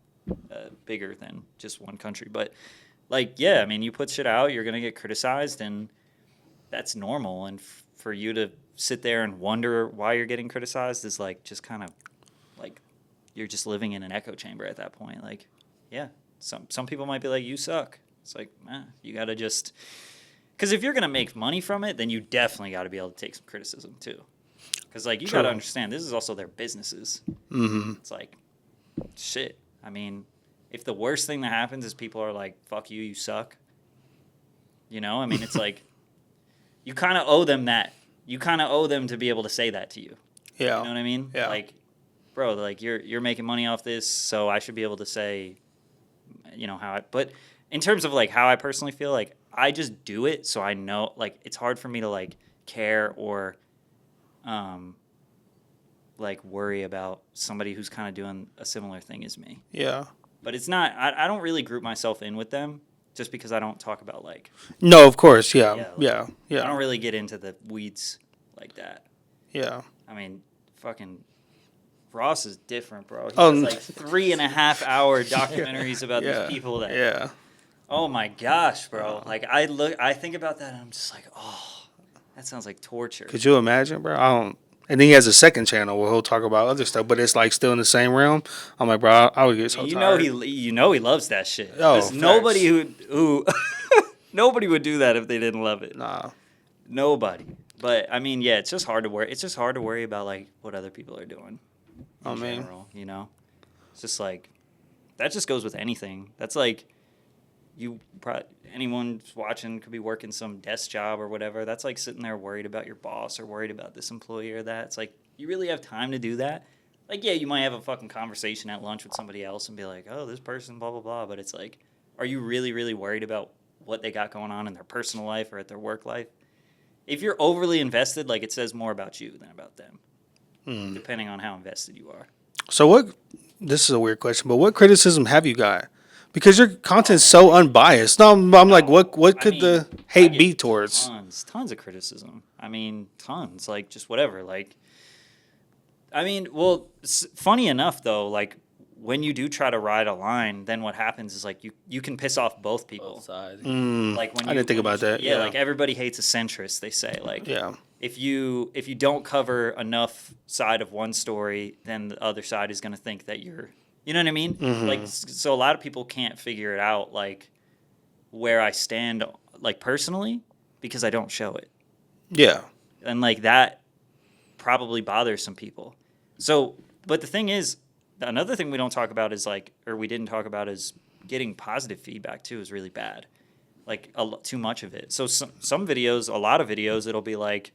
Speaker 3: bigger than just one country. But like, yeah, I mean, you put shit out, you're gonna get criticized, and that's normal. And for you to sit there and wonder why you're getting criticized is like just kind of like you're just living in an echo chamber at that point. Like, yeah, some people might be like, you suck. It's like, you gotta just. Because if you're going to make money from it, then you definitely got to be able to take some criticism, too. Because, like, you got to understand, this is also their businesses.
Speaker 2: Mm-hmm.
Speaker 3: It's like, shit. I mean, if the worst thing that happens is people are like, fuck you, you suck. You know? I mean, it's like, you kind of owe them that. You kind of owe them to be able to say that to you.
Speaker 2: Yeah.
Speaker 3: You know what I mean?
Speaker 2: Yeah.
Speaker 3: Like, bro, like, you're making money off this, so I should be able to say, you know, how I... But in terms of, like, how I personally feel, like, I just do it so I know, like, it's hard for me to, like, care or, like, worry about somebody who's kind of doing a similar thing as me.
Speaker 2: Yeah.
Speaker 3: But it's not, I don't really group myself in with them just because I don't talk about, like.
Speaker 2: No, of course, yeah.
Speaker 3: Like,
Speaker 2: Yeah.
Speaker 3: I don't really get into the weeds like that.
Speaker 2: Yeah.
Speaker 3: I mean, fucking Ross is different, bro. He
Speaker 2: Oh,
Speaker 3: has, like, 3.5-hour documentaries about these people that.
Speaker 2: Yeah.
Speaker 3: Oh my gosh, bro! Like I think about that, and I'm just like, oh, that sounds like torture.
Speaker 2: Could you imagine, bro? I don't. And then he has a second channel where he'll talk about other stuff, but it's like still in the same realm. I'm like, bro, I would get so tired.
Speaker 3: You know he loves that shit.
Speaker 2: Oh,
Speaker 3: There's nobody who nobody would do that if they didn't love it.
Speaker 2: Nah.
Speaker 3: Nobody. But I mean, yeah, it's just hard to worry. It's just hard to worry about like what other people are doing. In general, you know, it's just like that. Just goes with anything. That's like. Anyone watching could be working some desk job or whatever. That's like sitting there worried about your boss or worried about this employee or that. It's like, you really have time to do that? Like, yeah, you might have a fucking conversation at lunch with somebody else and be like, oh, this person, blah, blah, blah. But it's like, are you really, really worried about what they got going on in their personal life or at their work life? If you're overly invested, like, it says more about you than about them, depending on how invested you are.
Speaker 2: So this is a weird question, but what criticism have you got? Because your content's so unbiased. No, I'm like, what could the hate be towards?
Speaker 3: Tons of criticism. I mean, tons. Like, just whatever. Like, I mean, well, funny enough, though, like, when you do try to ride a line, then what happens is, like, you can piss off both people.
Speaker 1: Both sides.
Speaker 3: Like when
Speaker 2: I didn't think about that.
Speaker 3: Yeah, like, everybody hates a centrist, they say. Like,
Speaker 2: yeah.
Speaker 3: If you don't cover enough side of one story, then the other side is going to think that you're... You know what I mean?
Speaker 2: Mm-hmm.
Speaker 3: Like, so a lot of people can't figure it out, like, where I stand, like, personally, because I don't show it.
Speaker 2: Yeah.
Speaker 3: And, like, that probably bothers some people. So, but the thing is, another thing we don't talk about is, like, or we didn't talk about is getting positive feedback, too, is really bad. Like, too much of it. So, some videos, a lot of videos, it'll be like,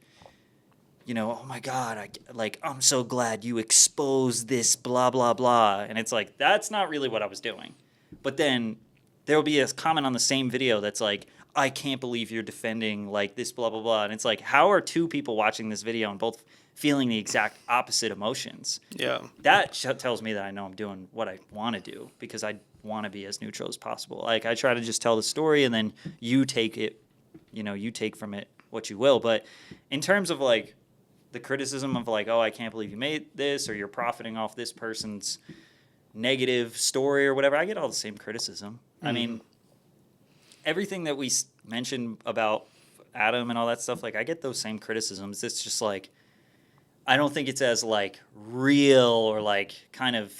Speaker 3: you know, oh my God, I'm so glad you exposed this, blah, blah, blah. And it's like, that's not really what I was doing. But then there will be a comment on the same video that's like, I can't believe you're defending, like, this, blah, blah, blah. And it's like, how are two people watching this video and both feeling the exact opposite emotions?
Speaker 2: Yeah.
Speaker 3: That tells me that I know I'm doing what I want to do because I want to be as neutral as possible. Like, I try to just tell the story and then you take it, you know, you take from it what you will. But in terms of, like, the criticism of like, oh, I can't believe you made this, or you're profiting off this person's negative story or whatever, I get all the same criticism. I mean, everything that we mentioned about Adam and all that stuff, like I get those same criticisms. It's just like I don't think it's as like real or like kind of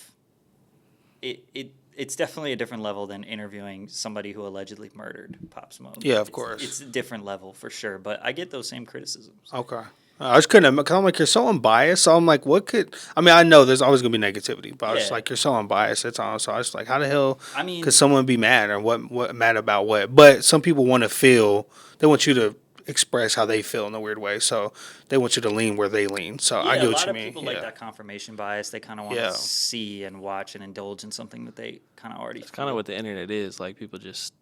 Speaker 3: it's definitely a different level than interviewing somebody who allegedly murdered Pop Smoke.
Speaker 2: Yeah, of course.
Speaker 3: It's a different level for sure, but I get those same criticisms.
Speaker 2: Okay. I just couldn't, because I'm like, you're so unbiased. So I'm like, what could, I mean, I know there's always going to be negativity, but I was just
Speaker 3: Yeah.
Speaker 2: like, you're so unbiased. It's on. So I was like, how the hell
Speaker 3: I mean,
Speaker 2: could someone be mad or what mad about what? But some people want to feel, they want you to express how they feel in a weird way. So they want you to lean where they lean. So I
Speaker 3: yeah,
Speaker 2: get
Speaker 3: a
Speaker 2: what
Speaker 3: lot
Speaker 2: you
Speaker 3: of
Speaker 2: mean.
Speaker 3: people
Speaker 2: Yeah.
Speaker 3: like that confirmation bias. They kind of want
Speaker 2: Yeah.
Speaker 3: to see and watch and indulge in something that they kind of already.
Speaker 1: It's kind of what the internet is. Like people just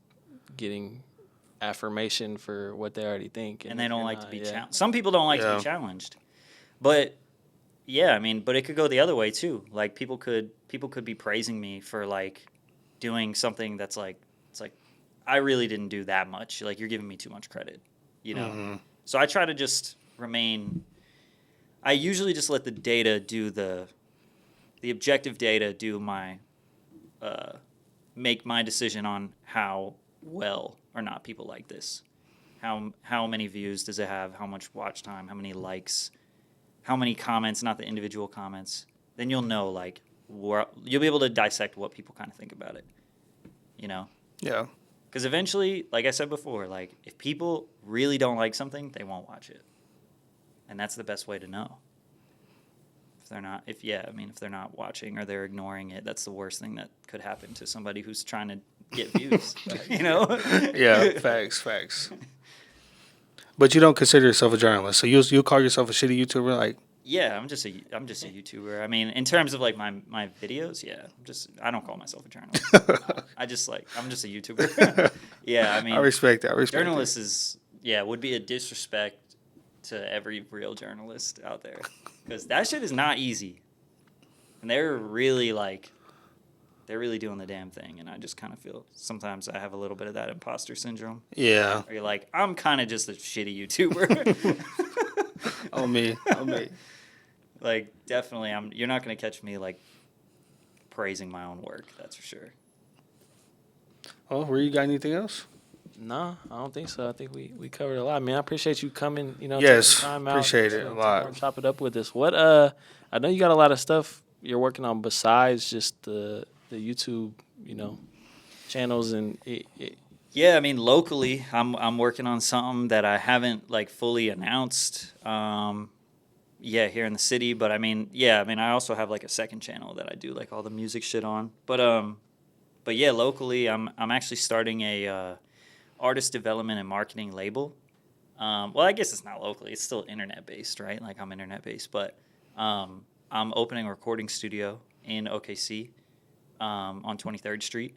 Speaker 1: getting affirmation for what they already think,
Speaker 3: and they
Speaker 1: if
Speaker 3: don't
Speaker 1: you're
Speaker 3: like to
Speaker 1: not-
Speaker 3: be
Speaker 1: yeah.
Speaker 3: challenged. Some people don't like to
Speaker 2: Yeah.
Speaker 3: be challenged, but yeah, I mean, but it could go the other way too. Like people could be praising me for like doing something that's like it's like I really didn't do that much. Like you're giving me too much credit, you know.
Speaker 2: Mm-hmm.
Speaker 3: So I try to just remain. I usually just let the data do the objective data do my make my decision on how well or not people like this. How many views does it have? How much watch time? How many likes? How many comments? Not the individual comments. Then you'll know like you'll be able to dissect what people kind of think about it. You know.
Speaker 2: Yeah.
Speaker 3: Because eventually, like I said before, like if people really don't like something, they won't watch it, and that's the best way to know. If they're not, if they're not watching or they're ignoring it, that's the worst thing that could happen to somebody who's trying to get views. You know?
Speaker 2: Yeah. Facts. But you don't consider yourself a journalist, so you call yourself a shitty YouTuber, like.
Speaker 3: Yeah, I'm just a YouTuber. I mean, in terms of like my videos, yeah, I don't call myself a journalist. I'm just a YouTuber. Yeah, I mean,
Speaker 2: I respect that.
Speaker 3: Journalist would be a disrespect to every real journalist out there because that shit is not easy, and they're really doing the damn thing, and I just kind of feel sometimes I have a little bit of that imposter syndrome.
Speaker 2: Yeah.
Speaker 3: Where you're like, I'm kind of just a shitty YouTuber.
Speaker 2: On me.
Speaker 3: Like, definitely, you're not going to catch me, like, praising my own work, that's for sure.
Speaker 2: Oh, were you got anything else?
Speaker 1: No, I don't think so. I think we covered a lot. I mean, I appreciate you coming,
Speaker 2: Yes,
Speaker 1: taking time out,
Speaker 2: appreciate it a lot.
Speaker 1: to chop it up with us. What I know you got a lot of stuff you're working on besides just the YouTube, channels and
Speaker 3: Yeah, I mean, locally, I'm working on something that I haven't, like, fully announced. Here in the city, but I mean, I also have like a second channel that I do like all the music shit on. But yeah, locally, I'm actually starting a artist development and marketing label. Well, I guess it's not locally; it's still internet based, right? Like I'm internet based, but I'm opening a recording studio in OKC on 23rd Street,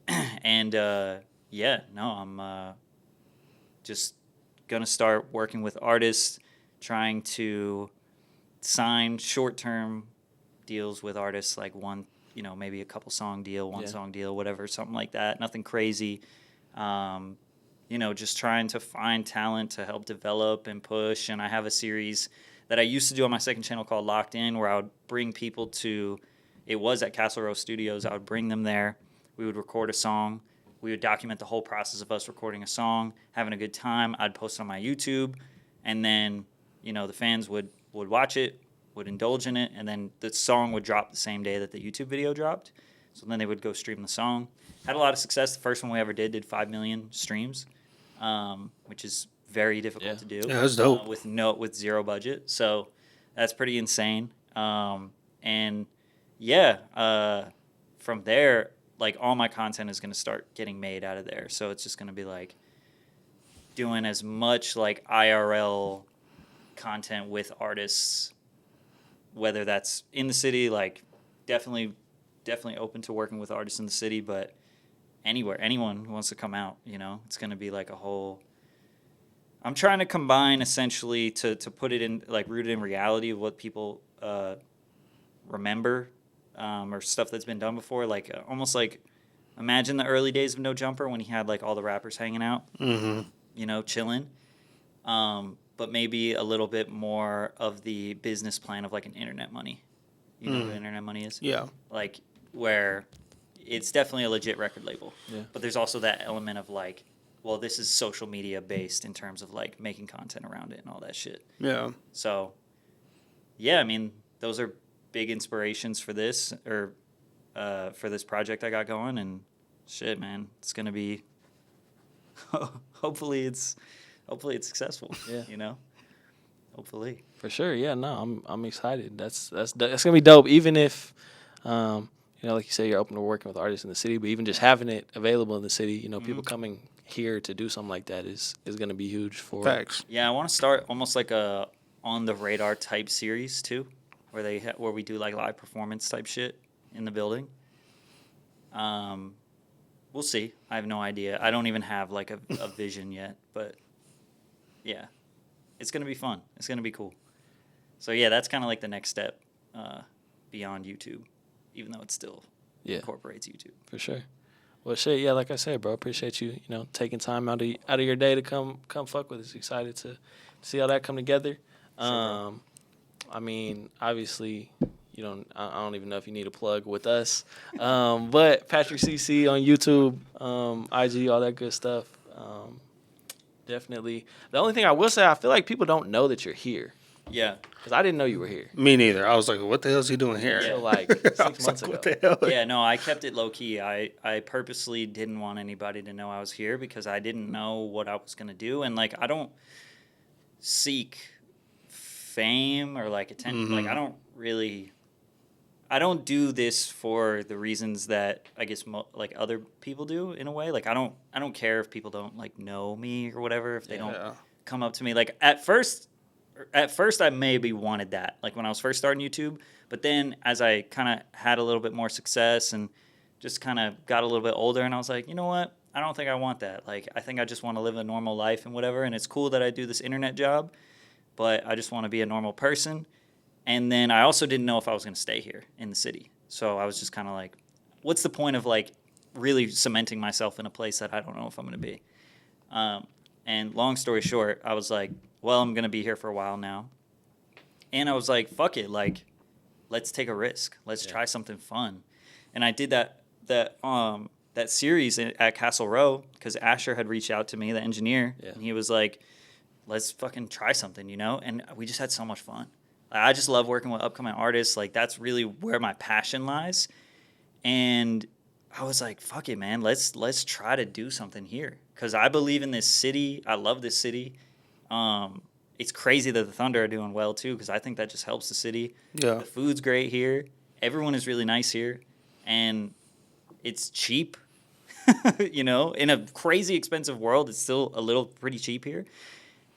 Speaker 3: and I'm just gonna start working with artists. Trying to sign short-term deals with artists, like one, maybe a couple song deal, song deal, whatever, something like that. Nothing crazy. Just trying to find talent to help develop and push. And I have a series that I used to do on my second channel called Locked In, where I would bring people to, it was at Castle Row Studios. I would bring them there. We would record a song. We would document the whole process of us recording a song, having a good time. I'd post it on my YouTube, and then the fans would watch it, would indulge in it, and then the song would drop the same day that the YouTube video dropped. So then they would go stream the song. Had a lot of success. The first one we ever did 5 million streams, which is very difficult to do.
Speaker 2: Yeah, that's dope.
Speaker 3: With zero budget. So that's pretty insane. From there, like all my content is going to start getting made out of there. So it's just going to be like doing as much like IRL content with artists, whether that's in the city, like definitely open to working with artists in the city, but anyone who wants to come out, it's going to be like a whole, I'm trying to combine essentially to put it in, like rooted in reality of what people remember or stuff that's been done before, like almost like imagine the early days of No Jumper when he had like all the rappers hanging out, chilling. But maybe a little bit more of the business plan of like an internet money. You know what internet money is?
Speaker 2: Yeah.
Speaker 3: Like where, it's definitely a legit record label.
Speaker 1: Yeah.
Speaker 3: But there's also that element of like, well, this is social media based in terms of like making content around it and all that shit.
Speaker 2: Yeah.
Speaker 3: So, yeah, I mean, those are big inspirations for this or for this project I got going. And shit, man, it's gonna be. hopefully it's successful.
Speaker 1: Yeah.
Speaker 3: You know. Hopefully.
Speaker 1: For sure, yeah. No, I'm excited. That's gonna be dope. Even if, like you say, you're open to working with artists in the city, but even just having it available in the city, people coming here to do something like that is gonna be huge for.
Speaker 2: Facts.
Speaker 3: Yeah, I want to start almost like a on the radar type series too, where where we do like live performance type shit in the building. We'll see. I have no idea. I don't even have like a vision yet, but yeah. It's going to be fun. It's going to be cool. So, yeah, that's kind of like the next step beyond YouTube, even though it still incorporates YouTube.
Speaker 1: For sure. Well, shit, yeah, like I said, bro, appreciate you, taking time out of your day to come fuck with us. Excited to see how that come together.
Speaker 3: Sure.
Speaker 1: I mean, obviously, I don't even know if you need a plug with us. But patrickcc on YouTube, IG, all that good stuff. Definitely. The only thing I will say, I feel like people don't know that you're here.
Speaker 3: Yeah.
Speaker 1: Because I didn't know you were here.
Speaker 2: Me neither. I was like, what the hell is he doing here?
Speaker 1: Until like 6 months ago.
Speaker 2: What the hell?
Speaker 3: Yeah, no, I kept it low key. I purposely didn't want anybody to know I was here because I didn't know what I was going to do. And like, I don't seek fame or like attention.
Speaker 2: Mm-hmm.
Speaker 3: Like, I don't do this for the reasons that I guess like other people do in a way. Like I don't care if people don't like know me or whatever, if they don't come up to me. Like at first I maybe wanted that, like when I was first starting YouTube, but then as I kind of had a little bit more success and just kind of got a little bit older, and I was like, you know what? I don't think I want that. Like I think I just want to live a normal life and whatever, and it's cool that I do this internet job, but I just want to be a normal person. And then I also didn't know if I was going to stay here in the city. So I was just kind of like, what's the point of like really cementing myself in a place that I don't know if I'm going to be? And long story short, I was like, well, I'm going to be here for a while now. And I was like, fuck it. Like, let's take a risk. Let's try something fun. And I did that series at Castle Row because Asher had reached out to me, the engineer. Yeah. And he was like, let's fucking try something, And we just had so much fun. I just love working with upcoming artists. Like, that's really where my passion lies. And I was like, fuck it, man. Let's try to do something here. Because I believe in this city. I love this city. It's crazy that the Thunder are doing well, too, because I think that just helps the city.
Speaker 2: Yeah.
Speaker 3: The food's great here. Everyone is really nice here. And it's cheap. In a crazy expensive world, it's still a little pretty cheap here.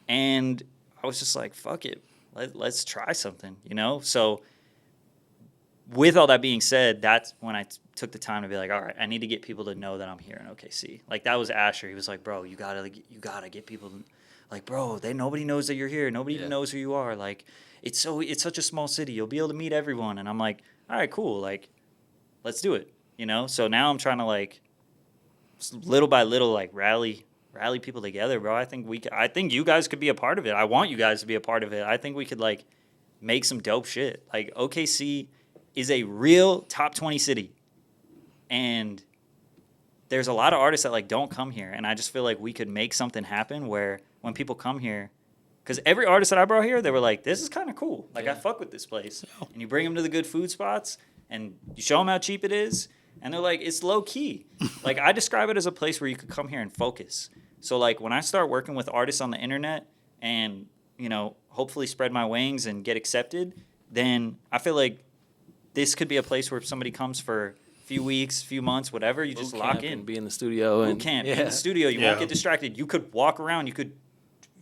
Speaker 3: And I was just like, fuck it. Let's try something, So with all that being said, that's when I took the time to be like, all right, I need to get people to know that I'm here in OKC. Like, that was Asher. He was like, bro, you gotta get people to, like, bro, nobody knows that you're here. Nobody even knows who you are. Like, it's such a small city. You'll be able to meet everyone. And I'm like, all right, cool. Like, let's do it, So now I'm trying to, like, little by little, like, rally people together, bro. I think you guys could be a part of it. I want you guys to be a part of it. I think we could like make some dope shit. Like OKC is a real top 20 city. And there's a lot of artists that like don't come here. And I just feel like we could make something happen where when people come here, because every artist that I brought here, they were like, this is kind of cool. Like I fuck with this place. And you bring them to the good food spots and you show them how cheap it is. And they're like, it's low key. Like I describe it as a place where you could come here and focus. So, like, when I start working with artists on the internet and, hopefully spread my wings and get accepted, then I feel like this could be a place where if somebody comes for a few weeks, few months, whatever, you just lock in.
Speaker 1: Be in the studio.
Speaker 3: Boot camp, be in the studio. You won't get distracted. You could walk around. You could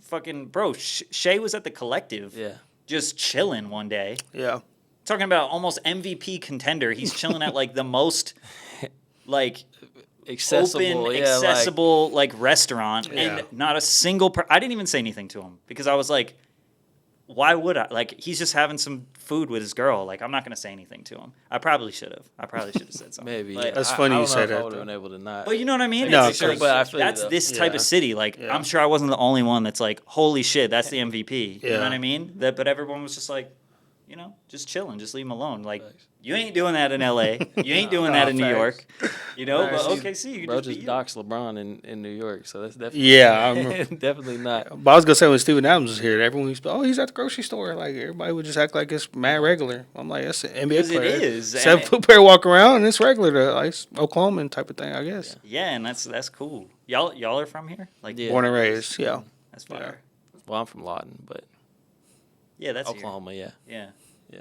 Speaker 3: fucking, bro, Shay was at the Collective just chilling one day.
Speaker 2: Yeah.
Speaker 3: Talking about almost MVP contender. He's chilling at, like, the most, like... accessible like restaurant, and not a single I didn't even say anything to him because I was like, why would I? Like, he's just having some food with his girl. Like, I'm not gonna say anything to him. I probably should have said something.
Speaker 1: Maybe.
Speaker 3: But
Speaker 2: that's funny you said that.
Speaker 1: I would have been able to not.
Speaker 3: But you know what I mean?
Speaker 2: No,
Speaker 3: it's like,
Speaker 1: but I feel
Speaker 3: that's this type of city. Like, I'm sure I wasn't the only one that's like, holy shit, that's the MVP. You know what I mean? But everyone was just like, you know, just chilling, just leave him alone. Like,
Speaker 1: Facts.
Speaker 3: you ain't doing that in LA. You ain't doing that in New York. You know, but OKC, you can
Speaker 1: Bro
Speaker 3: just
Speaker 1: just
Speaker 3: be
Speaker 1: doxed LeBron in New York, so that's definitely
Speaker 2: Yeah, I remember.
Speaker 1: definitely not.
Speaker 2: But I was gonna say when Steven Adams was here, everyone used to, he's at the grocery store. Like everybody would just act like it's mad regular. I'm like, that's an NBA
Speaker 3: Because it
Speaker 2: player.
Speaker 3: is.
Speaker 2: 7-foot player walk around and it's regular to like Oklahoma type of thing, I guess.
Speaker 3: Yeah, and that's cool. Y'all are from here? Like,
Speaker 1: Yeah.
Speaker 2: Born and raised, yeah.
Speaker 3: that's fire.
Speaker 1: Well, I'm from Lawton, but
Speaker 3: Yeah, that's
Speaker 1: Oklahoma, yeah.
Speaker 3: Here. Yeah.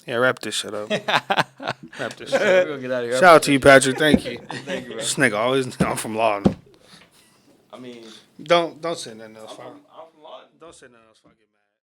Speaker 2: Yeah, wrap this shit up. Wrap this shit
Speaker 1: We're
Speaker 2: up.
Speaker 1: gonna get out of here.
Speaker 2: Shout out to you, Patrick. Thank you.
Speaker 1: Thank you, bro.
Speaker 2: This nigga always, I'm from Lawton.
Speaker 1: I mean,
Speaker 2: Don't say nothing else.
Speaker 1: I'm from Lawton.
Speaker 2: Don't say nothing else.